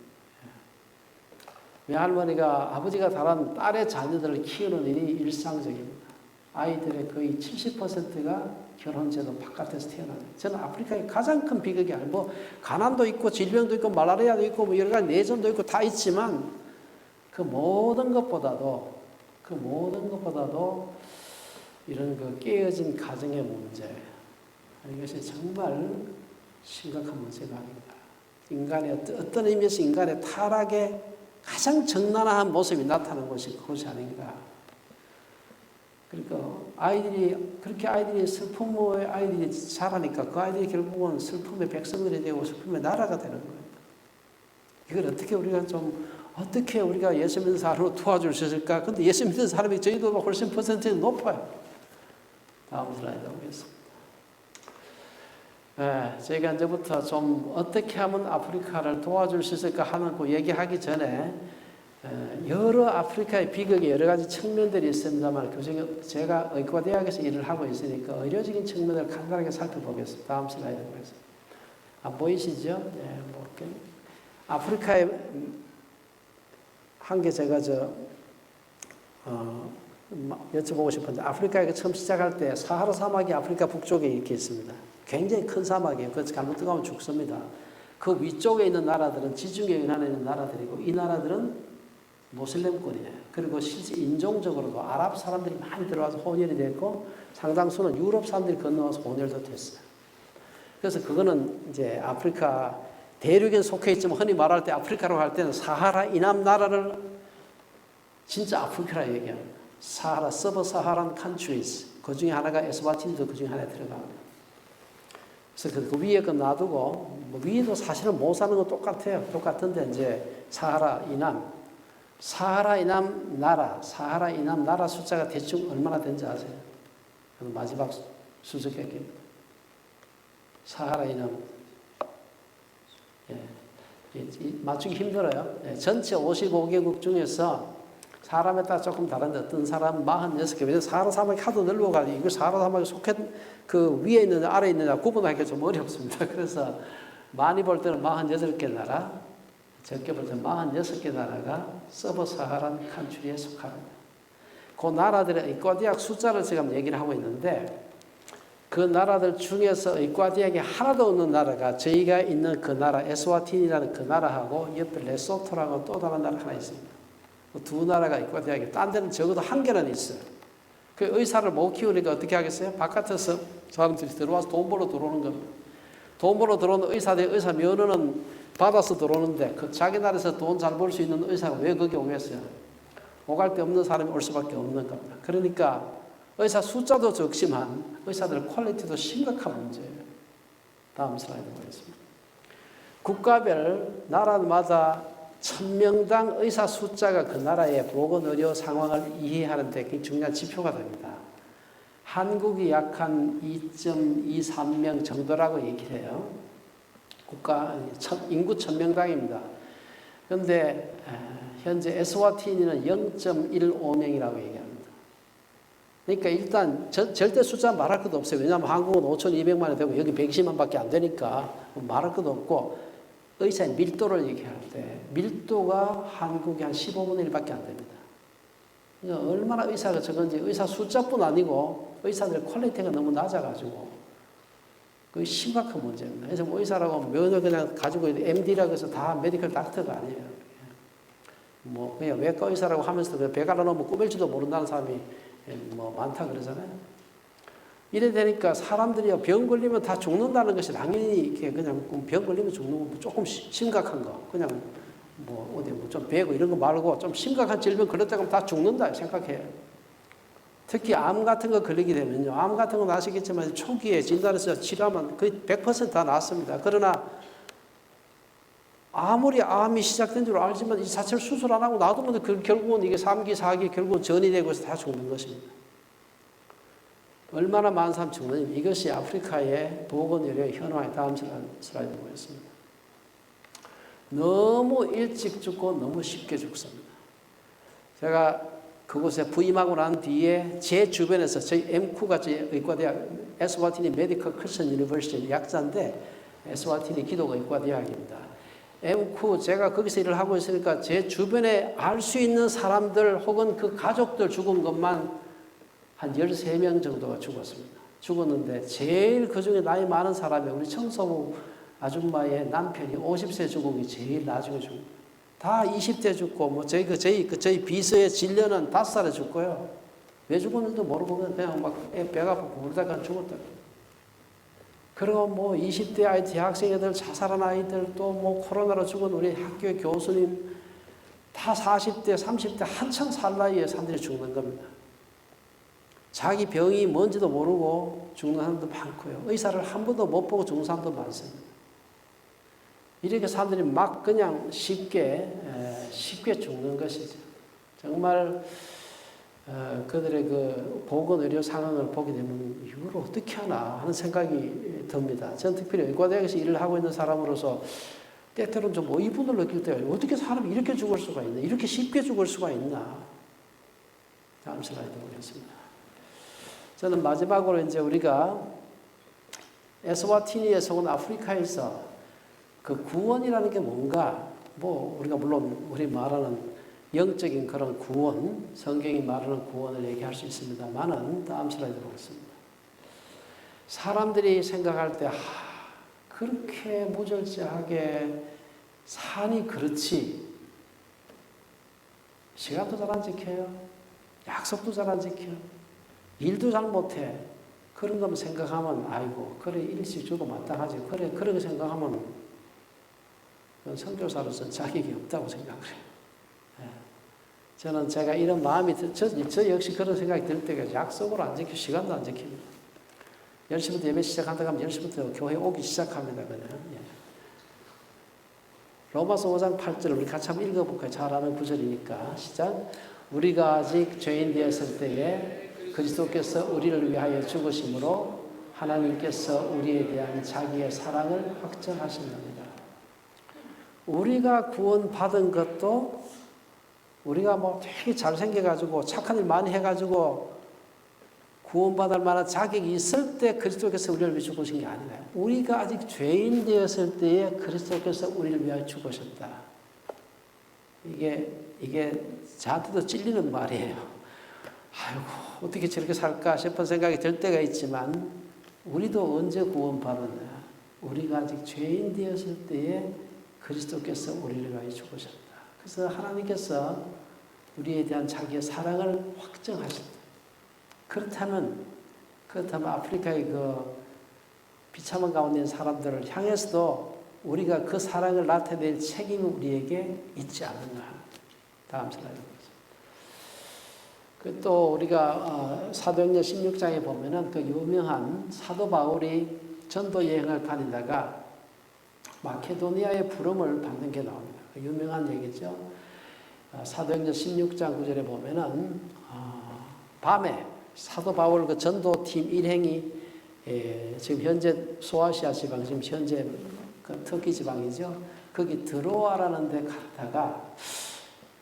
외할머니가 아버지가 다른 딸의 자녀들을 키우는 일이 일상적입니다. 아이들의 거의 70%가 결혼제도 바깥에서 태어납니다. 저는 아프리카의 가장 큰 비극이 아니고 가난도 있고 질병도 있고 말라리아도 있고 뭐 여러 가지 내전도 있고 다 있지만 그 모든 것보다도 이런 그 깨어진 가정의 문제, 이것이 정말 심각한 문제가 아닌가. 어떤 의미에서 인간의 타락의 가장 적나라한 모습이 나타나는 것이 그것이 아닌가. 그러니까 아이들이 슬픔의 아이들이 자라니까 그 아이들이 결국은 슬픔의 백성들이 되고 슬픔의 나라가 되는 거예요. 이걸 어떻게 우리가 예수 믿는 사람으로 도와줄 수 있을까? 근데 예수 믿는 사람이 저희도 훨씬 퍼센트가 높아요. 다음 슬라이드 보겠습니다. 저희가 이제부터 좀 어떻게 하면 아프리카를 도와줄 수 있을까 하는 그 얘기하기 전에 여러 아프리카의 비극의 여러 가지 측면들이 있습니다만 그중에 제가 의과대학에서 일을 하고 있으니까 의료적인 측면을 간단하게 살펴보겠습니다. 다음 슬라이드 보겠습니다. 안 보이시죠? 아프리카의 한 개 제가 여쭤보고 싶은데 아프리카에 처음 시작할 때 사하라 사막이 아프리카 북쪽에 이렇게 있습니다. 굉장히 큰 사막이에요. 그래서 잘못 들어가면 죽습니다. 그 위쪽에 있는 나라들은 지중해 연안에 있는 나라들이고 이 나라들은 모슬렘권이에요. 그리고 실제 인종적으로도 아랍 사람들이 많이 들어와서 혼혈이 됐고 상당수는 유럽 사람들이 건너와서 혼혈도 됐어요. 그래서 그거는 이제 아프리카 대륙에 속해 있지만 흔히 말할 때 아프리카라고 할 때는 사하라 이남 나라를 진짜 아프리카라 얘기합니다. 사하라, 서브사하란 컨트리즈. 그 중에 하나가 에스와티니도 그 중에 하나에 들어갑니다. 그래서 그 위에 거 놔두고, 뭐 위에도 사실은 못 사는 건 똑같아요. 똑같은데, 이제 사하라 이남 나라 숫자가 대충 얼마나 되는지 아세요? 마지막 수수께끼입니다. 사하라 이남. 예. 맞추기 힘들어요. 예. 전체 55개국 중에서 사람에 따라 조금 다른데 어떤 사람은 46개. 왜냐하면 사하라 사막이 하도 넓어가지고 이거 사하라 사막에 속한 그 위에 있느냐 아래에 있느냐 구분하기가 좀 어렵습니다. 그래서 많이 볼 때는 48개 나라, 적게 볼 때는 46개 나라가 서브사하란 컨트리에 속합니다. 그 나라들의 의과대학 숫자를 지금 얘기를 하고 있는데 그 나라들 중에서 의과대학이 하나도 없는 나라가 저희가 있는 그 나라 에스와틴이라는 그 나라하고 옆에 레소토라고 또 다른 나라 하나 있습니다. 그 두 나라가 의과대학이 딴 데는 적어도 한 개는 있어요. 그 의사를 못 키우니까 어떻게 하겠어요? 바깥에서 사람들이 들어와서 돈 벌어 들어오는 겁니다. 돈 벌어 들어오는 의사들 의사 면허는 받아서 들어오는데 그 자기 나라에서 돈 잘 벌 수 있는 의사가 왜 거기 오겠어요? 오갈 데 없는 사람이 올 수밖에 없는 겁니다. 그러니까 의사 숫자도 적지만 의사들 퀄리티도 심각한 문제예요. 다음 슬라이드 보겠습니다. 국가별 나라마다 1000명당 의사 숫자가 그 나라의 보건의료 상황을 이해하는 데 굉장히 중요한 지표가 됩니다. 한국이 약 한 2.23명 정도라고 얘기를 해요. 인구 1000명당입니다. 그런데 현재 에스와티니는 0.15명이라고 얘기합니다. 그러니까 일단 절대 숫자 말할 것도 없어요. 왜냐하면 한국은 5,200만이 되고 여기 120만 밖에 안 되니까 말할 것도 없고 의사의 밀도를 얘기할 때 밀도가 한국이 한 15분의 1밖에 안 됩니다. 그러니까 얼마나 의사가 적은지 의사 숫자뿐 아니고 의사들의 퀄리티가 너무 낮아가지고 그게 심각한 문제입니다. 그래서 뭐 의사라고 면허 그냥 가지고 있는 MD라고 해서 다 메디컬 닥터가 아니에요. 뭐 그냥 외과 의사라고 하면서도 배 갈아 넣으면 꾸밀지도 모른다는 사람이 뭐 많다 그러잖아요. 이래 되니까 사람들이 병 걸리면 다 죽는다는 것이 당연히 이렇게 그냥 병 걸리면 죽는 거 조금 심각한 거 그냥 뭐 어디 뭐 좀 배고 이런 거 말고 좀 심각한 질병 걸렸다고 하면 다 죽는다 생각해요. 특히 암 같은 거 걸리게 되면요. 암 같은 건 아시겠지만 초기에 진단해서 치료하면 거의 100% 다 낫습니다. 그러나 아무리 암이 시작된 줄 알지만 이 자체를 수술 안 하고 놔두면 결국은 이게 3기, 4기 결국은 전이 되고 해서 다 죽는 것입니다. 얼마나 많은 사람 죽느냐. 이것이 아프리카의 보건의료의 현황의 다음 슬라이드 보겠습니다. 너무 일찍 죽고 너무 쉽게 죽습니다. 제가 그곳에 부임하고 난 뒤에 제 주변에서 저희 MQ가 저희 의과대학 에스와티니 메디컬 크리스천 유니버시티 약자인데 에스와티니 기독 의과대학입니다. MQ 제가 거기서 일을 하고 있으니까 제 주변에 알 수 있는 사람들 혹은 그 가족들 죽은 것만 한 13명 정도가 죽었습니다. 죽었는데 제일 그중에 나이 많은 사람이 우리 청소부 아줌마의 남편이 50세 죽은 게 제일 나중에 죽습니다. 다 20대 죽고 뭐 저희 비서의 진료는 5살에 죽고요. 왜 죽었는지도 모르고 그냥 막 배가 아프고 울다가 죽었다. 그리고 뭐 20대 아이 대학생 애들 자살한 아이들 또 뭐 코로나로 죽은 우리 학교의 교수님 다 40대 30대 한참 살 나이에 사람들이 죽는 겁니다. 자기 병이 뭔지도 모르고 죽는 사람도 많고요. 의사를 한 번도 못 보고 죽는 사람도 많습니다. 이렇게 사람들이 막 그냥 쉽게 죽는 것이죠. 정말 그들의 그 보건의료 상황을 보게 되면 이걸 어떻게 하나 하는 생각이 듭니다. 저는 특별히 의과대학에서 일을 하고 있는 사람으로서 때때로는 좀 의분을 느낄 때가 어떻게 사람이 이렇게 죽을 수가 있나? 이렇게 쉽게 죽을 수가 있나? 다음 슬라이드 보겠습니다. 저는 마지막으로 이제 우리가 에스와티니에 속은 아프리카에서 그 구원이라는 게 뭔가, 뭐 우리가 물론 우리 말하는 영적인 그런 구원, 성경이 말하는 구원을 얘기할 수 있습니다만은 다음 슬라이드 보겠습니다. 사람들이 생각할 때 그렇게 무절제하게 사니 그렇지 시간도 잘 안 지켜요. 약속도 잘 안 지켜요. 일도 잘 못해. 그런 것만 생각하면 아이고 그래 일찍 죽어 마땅하지. 그래 그렇게 생각하면 그건 선교사로서 자격이 없다고 생각을 해요. 예. 저는 제가 이런 마음이 저 역시 그런 생각이 들 때가 약속으로 안 지키고 시간도 안 지킵니다. 10시부터 예배 시작한다 하면 10시부터 교회 오기 시작합니다. 그냥. 예. 로마서 5장 8절을 우리 같이 한번 읽어볼까요? 잘 아는 구절이니까. 시작. 우리가 아직 죄인 되었을 때에 그리스도께서 우리를 위하여 죽으심으로 하나님께서 우리에 대한 자기의 사랑을 확정하신답니다. 우리가 구원받은 것도 우리가 뭐 되게 잘생겨가지고 착한 일 많이 해가지고 구원받을 만한 자격이 있을 때 그리스도께서 우리를 위해 죽으신 게 아니라 우리가 아직 죄인 되었을 때에 그리스도께서 우리를 위하여 죽으셨다. 이게 저한테도 찔리는 말이에요. 아이고 어떻게 저렇게 살까 싶은 생각이 들 때가 있지만 우리도 언제 구원받았냐. 우리가 아직 죄인 되었을 때에 그리스도께서 우리를 위하여 죽으셨다. 그래서 하나님께서 우리에 대한 자기의 사랑을 확정하셨다. 그렇다면 아프리카의 그 비참한 가운데 있는 사람들을 향해서도 우리가 그 사랑을 나타낼 책임이 우리에게 있지 않는가. 다음 슬라이드 보겠습니다. 또 우리가 사도행전 16장에 보면은 그 유명한 사도 바울이 전도 여행을 다니다가 마케도니아의 부름을 받는 게 나옵니다. 그 유명한 얘기죠. 사도행전 16장 9절에 보면은 밤에 사도 바울 그 전도팀 일행이 지금 현재 소아시아 지방, 지금 현재 그 터키 지방이죠. 거기 드로아라는 데 갔다가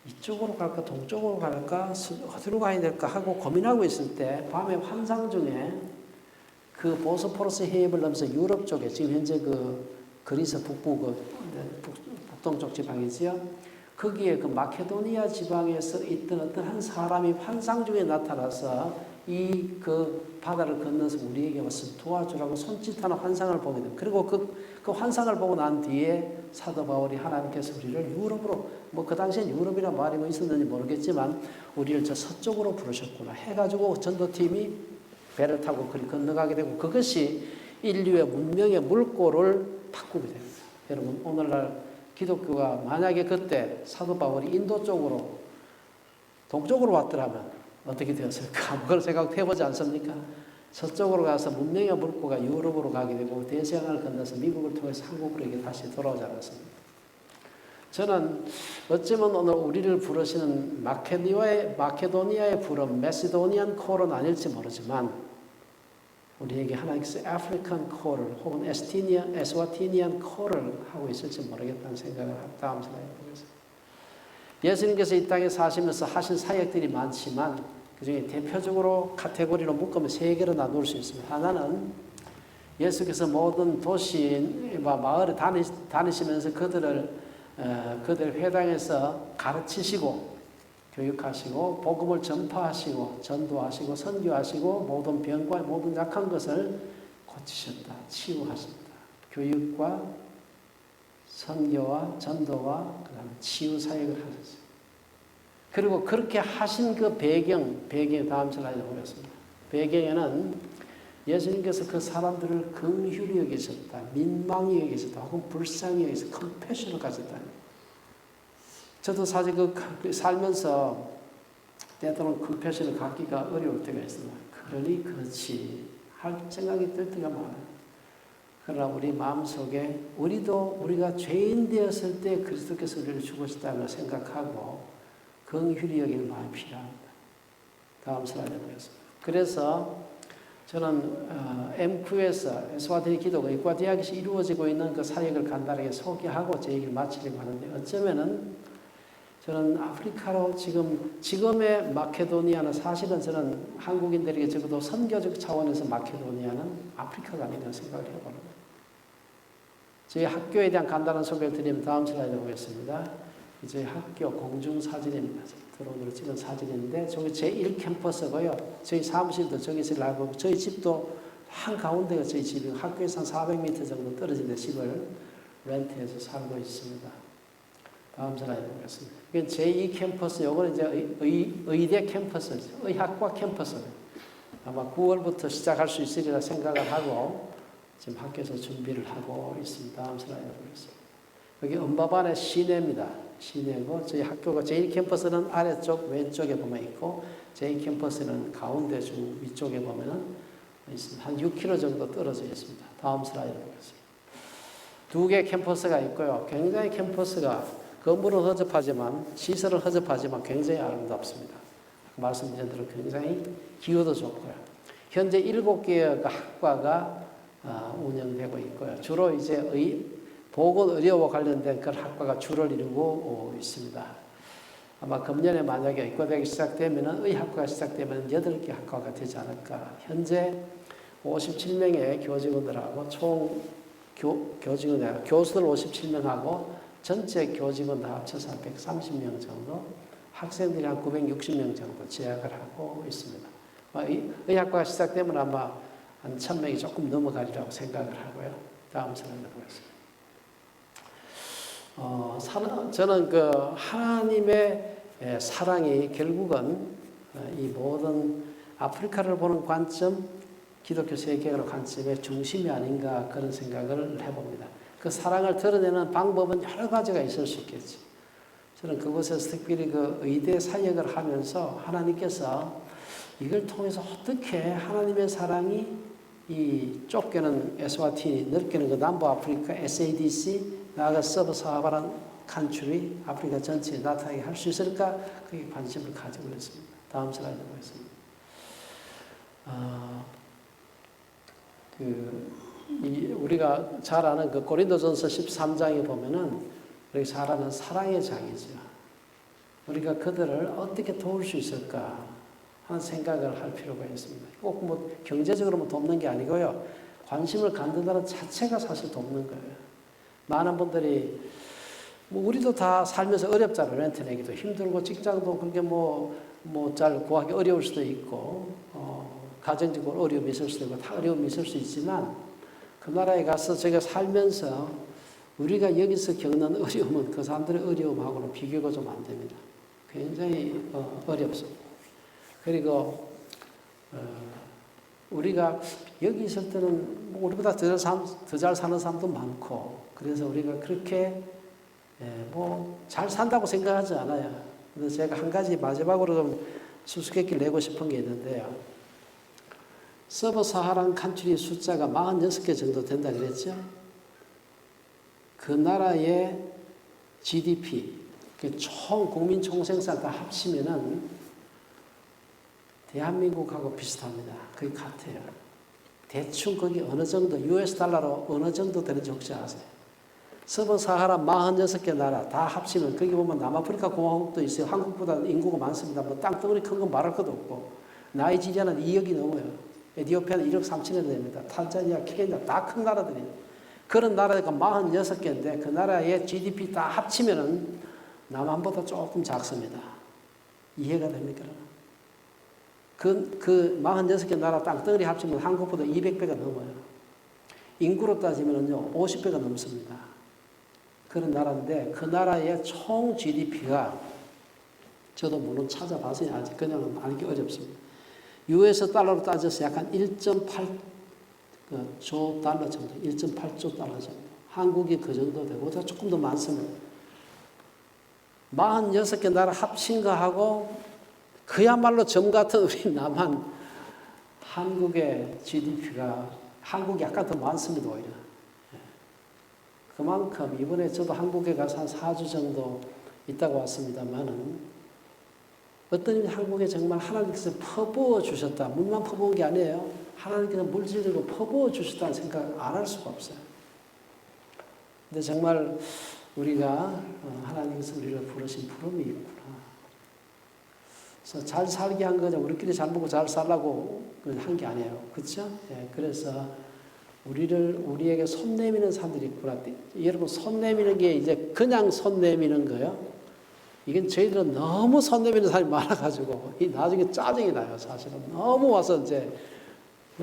이쪽으로 갈까 동쪽으로 갈까 어디로 가야 될까 하고 고민하고 있을 때 밤에 환상 중에 그 보스포러스 해협을 넘어서 유럽 쪽에 지금 현재 그 그리스 북부 북동쪽 지방이지요. 거기에 그 마케도니아 지방에서 있던 어떤 한 사람이 환상 중에 나타나서 이 그 바다를 건너서 우리에게 와서 도와주라고 손짓하는 환상을 보게 됩니다. 그리고 그 환상을 보고 난 뒤에 사도 바울이 하나님께서 우리를 유럽으로 뭐 그 당시엔 유럽이라 말이 뭐 있었는지 모르겠지만 우리를 저 서쪽으로 부르셨구나 해가지고 전도팀이 배를 타고 그리 건너가게 되고 그것이 인류의 문명의 물꼬를 바꾸게 됩니다. 여러분 오늘날 기독교가 만약에 그때 사도 바울이 인도 쪽으로 동쪽으로 왔더라면 어떻게 되었을까? 그걸 생각해보지 않습니까? 서쪽으로 가서 문명의 물꼬가 유럽으로 가게 되고 대서양을 건너서 미국을 통해서 한국으로 다시 돌아오지 않았습니까? 저는 어쩌면 오늘 우리를 부르시는 마케도니아의 부름, 메시도니안 콜은 아닐지 모르지만 우리에게 하나님께서 아프리칸 콜을 혹은 에스와티니안 콜을 하고 있을지 모르겠다는 생각을 다음 슬라이드 보겠습니다. 예수님께서 이 땅에 사시면서 하신 사역들이 많지만 그중에 대표적으로 카테고리로 묶으면 세 개로 나눌 수 있습니다. 하나는 예수께서 모든 도시와 마을에 다니시면서 그들 회당에서 가르치시고 교육하시고 복음을 전파하시고 전도하시고 선교하시고 모든 병과 모든 약한 것을 고치셨다. 치유하셨다. 교육과 선교와 전도와 그다음에 치유 사역을 하셨어요. 그리고 그렇게 하신 그 배경 다음 슬라이드 보겠습니다. 배경에는 예수님께서 그 사람들을 긍휼히 여기셨다, 민망히 여기셨다, 혹은 불쌍히 여기셨다, 컴패션을 가졌다. 저도 사실 그 살면서 때로는 컴패션을 갖기가 어려울 때가 있습니다. 그렇지 할 생각이 들 때가 많아요. 그러나 우리 마음속에 우리가 죄인 되었을 때 그리스도께서 우리를 죽으셨다고 생각하고 긍휼히 여기는 마음이 필요합니다. 다음 슬라이드 보겠습니다. 그래서 저는 MQ에서 에스와티니 기독 의과대학에서 이루어지고 있는 그 사역을 간단하게 소개하고 제 얘기를 마치려고 하는데 어쩌면은 저는 아프리카로 지금의 마케도니아는 사실은 저는 한국인들에게 적어도 선교적 차원에서 마케도니아는 아프리카가 아니라고 생각을 해봅니다. 저희 학교에 대한 간단한 소개를 드리면 다음 슬라이드 보겠습니다. 저희 학교 공중사진입니다. 드론으로 찍은 사진인데 저기 제1캠퍼스고요. 저희 사무실도 저기서 나고 저희 집도 한가운데가 저희 집이 학교에서 한 400m 정도 떨어진 데 집을 렌트해서 살고 있습니다. 다음 슬라이드 보겠습니다. 이건 제2캠퍼스, 요거는 이제 의대 캠퍼스죠. 의학과 캠퍼스. 아마 9월부터 시작할 수 있으리라 생각을 하고 지금 학교에서 준비를 하고 있습니다. 다음 슬라이드 보겠습니다. 여기 음바반의 시내입니다. 시내고 저희 학교가 제일 캠퍼스는 아래쪽 왼쪽에 보면 있고 제일 캠퍼스는 가운데 중 위쪽에 보면은 있습니다. 한 6km 정도 떨어져 있습니다. 다음 슬라이드 보겠습니다. 두 개 캠퍼스가 있고요. 굉장히 캠퍼스가 건물은 허접하지만 시설은 허접하지만 굉장히 아름답습니다. 말씀드린 대로 굉장히 기후도 좋고요. 현재 7개의 학과가 운영되고 있고요. 주로 이제 보건의료와 관련된 그 학과가 주를 이루고 있습니다. 아마 금년에 만약에 의과대학이 시작되면 의학과가 시작되면 8개 학과가 되지 않을까. 현재 57명의 교직원들하고 총 교수들 57명하고 전체 교직원 다 합쳐서 130명 정도, 학생들이 한 960명 정도 재학을 하고 있습니다. 의학과가 시작되면 아마 한 1000명이 조금 넘어가리라고 생각을 하고요. 다음 슬라이드 보겠습니다. 저는 그 하나님의 사랑이 결국은 이 모든 아프리카를 보는 관점, 기독교 세계의 관점의 중심이 아닌가 그런 생각을 해봅니다. 그 사랑을 드러내는 방법은 여러 가지가 있을 수 있겠지. 저는 그곳에서 특별히 그 의대 사역을 하면서 하나님께서 이걸 통해서 어떻게 하나님의 사랑이 이 좁게는 에스와티니, 넓게는 그 남부 아프리카 SADC, 나아가 서브사하라는 칸츄리, 아프리카 전체에 나타나게 할 수 있을까? 그게 관심을 가지고 있습니다. 다음 슬라이드 보겠습니다. 우리가 잘 아는 그 고린도전서 13장에 보면은 우리가 잘 아는 사랑의 장이죠. 우리가 그들을 어떻게 도울 수 있을까 하는 생각을 할 필요가 있습니다. 꼭 뭐 경제적으로 돕는 게 아니고요. 관심을 갖는다는 자체가 사실 돕는 거예요. 많은 분들이 뭐 우리도 다 살면서 어렵잖아요. 렌트 내기도 힘들고 직장도 그게 잘 구하기 어려울 수도 있고 가정적으로 어려움이 있을 수도 있고 다 어려움이 있을 수 있지만 그 나라에 가서 제가 살면서 우리가 여기서 겪는 어려움은 그 사람들의 어려움하고는 비교가 좀 안 됩니다. 굉장히 어렵습니다. 그리고 우리가 여기 있을 때는 우리보다 더 잘 사는 사람도 많고 그래서 우리가 그렇게 잘 산다고 생각하지 않아요. 그래서 제가 한 가지 마지막으로 좀 수수께끼를 내고 싶은 게 있는데요. 서브사하란 칸츄리 숫자가 46개 정도 된다 그랬죠? 그 나라의 GDP, 총 국민 총생산 다 합치면은 대한민국하고 비슷합니다. 거의 같아요. 대충 거기 어느 정도, US 달러로 어느 정도 되는지 혹시 아세요? 서브사하라 46개 나라 다 합치면 거기 보면 남아프리카 공화국도 있어요. 한국보다 인구가 많습니다. 뭐 땅덩어리 큰 건 말할 것도 없고 나이지리아는 2억이 넘어요. 에티오피아는 1억 3천이 됩니다. 탄자니아, 케냐 다 큰 나라들이에요. 그런 나라가 46개인데 그 나라의 GDP 다 합치면은 남한보다 조금 작습니다. 이해가 됩니까? 그 46개 나라 땅덩어리 합치면 한국보다 200배가 넘어요. 인구로 따지면은요, 50배가 넘습니다. 그런 나라인데 그 나라의 총 GDP가 저도 물론 찾아봐서 아직 그냥 알기 어렵습니다. US 달러로 따져서 약간 1.8조 달러 정도, 1.8조 달러 정도. 한국이 그 정도 되고, 조금 더 많습니다. 46개 나라 합친 거하고, 그야말로 점 같은 우리 남한, 한국의 GDP가, 한국이 약간 더 많습니다, 오히려. 그만큼, 이번에 저도 한국에 가서 한 4주 정도 있다가 왔습니다만은, 어떤 의미 한국에 정말 하나님께서 퍼부어 주셨다. 물만 퍼부은 게 아니에요. 하나님께서 물질적으로 퍼부어 주셨다는 생각 안 할 수가 없어요. 근데 정말 우리가 하나님께서 우리를 부르신 부름이 있구나. 그래서 잘 살게 한 거죠. 우리끼리 잘 먹고 잘 살라고 한 게 아니에요. 그렇죠? 예, 그래서 우리에게 손 내미는 사람들이 있구나. 여러분 손 내미는 게 이제 그냥 손 내미는 거예요. 이건 저희들은 너무 손 내미는 사람이 많아가지고 나중에 짜증이 나요. 사실은 너무 와서 이제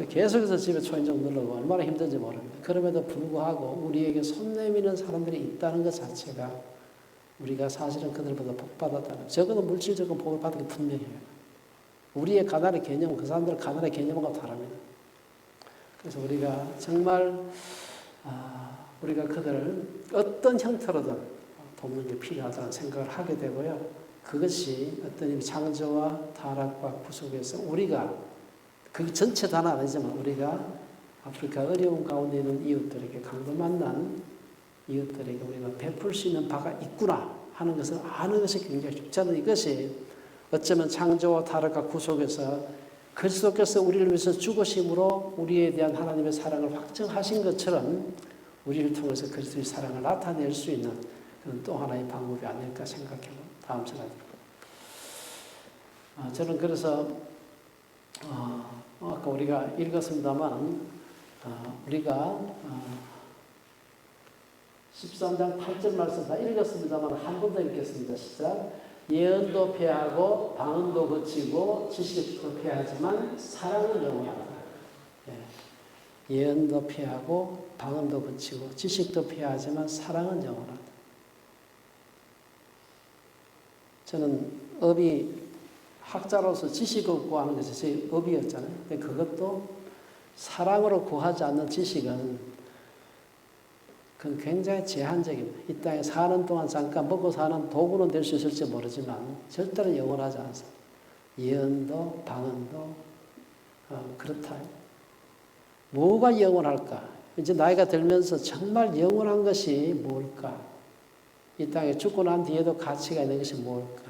계속해서 집에 초인종 누르고 얼마나 힘든지 모릅니다. 그럼에도 불구하고 우리에게 손 내미는 사람들이 있다는 것 자체가 우리가 사실은 그들보다 복 받았다는, 적어도 물질적인 복을 받은 게 분명해요. 우리의 가난의 개념은 그 사람들의 가난의 개념과 다릅니다. 그래서 우리가 정말 우리가 그들을 어떤 형태로든 돕는 게 필요하다는 생각을 하게 되고요. 그것이 어떤 의미 창조와 타락과 구속에서 우리가 그 전체 다는 아니지만 우리가 아프리카 어려운 가운데 있는 이웃들에게 강도 만난 이웃들에게 우리가 베풀 수 있는 바가 있구나 하는 것을 아는 것이 굉장히 중요해요. 저는 이것이 어쩌면 창조와 타락과 구속에서 그리스도께서 우리를 위해서 죽으심으로 우리에 대한 하나님의 사랑을 확증하신 것처럼 우리를 통해서 그리스도의 사랑을 나타낼 수 있는 그런 또 하나의 방법이 아닐까 생각해요. 다음 시간에. 저는 그래서 아까 우리가 읽었습니다만 우리가 13장 8절 말씀 다 읽었습니다만 한 번 더 읽겠습니다. 시작. 예언도 패하고 방언도 거치고 지식도 패하지만 사랑은 영원하다. 예언도 패하고 방언도 거치고 지식도 패하지만 사랑은 영원하다. 저는 업이 학자로서 지식을 구하는 것이 제 업이었잖아요. 근데 그것도 사랑으로 구하지 않는 지식은 그건 굉장히 제한적입니다. 이 땅에 사는 동안 잠깐 먹고 사는 도구는 될 수 있을지 모르지만 절대로 영원하지 않습니다. 예언도 방언도 그렇다. 뭐가 영원할까? 이제 나이가 들면서 정말 영원한 것이 뭘까? 이 땅에 죽고 난 뒤에도 가치가 있는 것이 뭘까?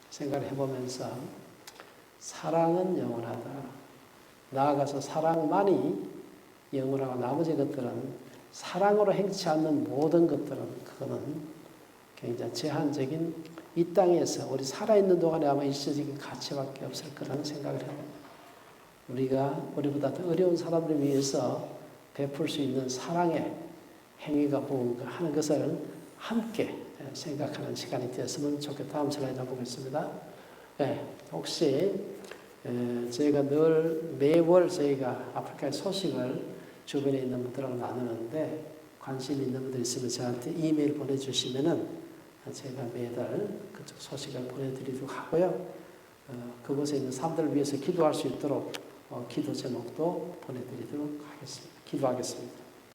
생각을 해보면서 사랑은 영원하다. 나아가서 사랑만이 영원하고 나머지 것들은 사랑으로 행치 않는 모든 것들은 그거는 굉장히 제한적인 이 땅에서 우리 살아있는 동안에 아마 일시적인 가치밖에 없을 거라는 생각을 해요. 우리가 우리보다 더 어려운 사람들을 위해서 베풀 수 있는 사랑의 행위가 뭔가 하는 것을 함께 생각하는 시간이 되었으면 좋겠다. 다음 슬라이드 보겠습니다. 혹시 저희가 늘 매월 저희가 아프리카의 소식을 주변에 있는 분들하고 나누는데 관심 있는 분들 있으면 저한테 이메일 보내주시면은 제가 매달 그쪽 소식을 보내드리도록 하고요. 그곳에 있는 사람들을 위해서 기도할 수 있도록 기도 제목도 보내드리도록 하겠습니다. 기도하겠습니다.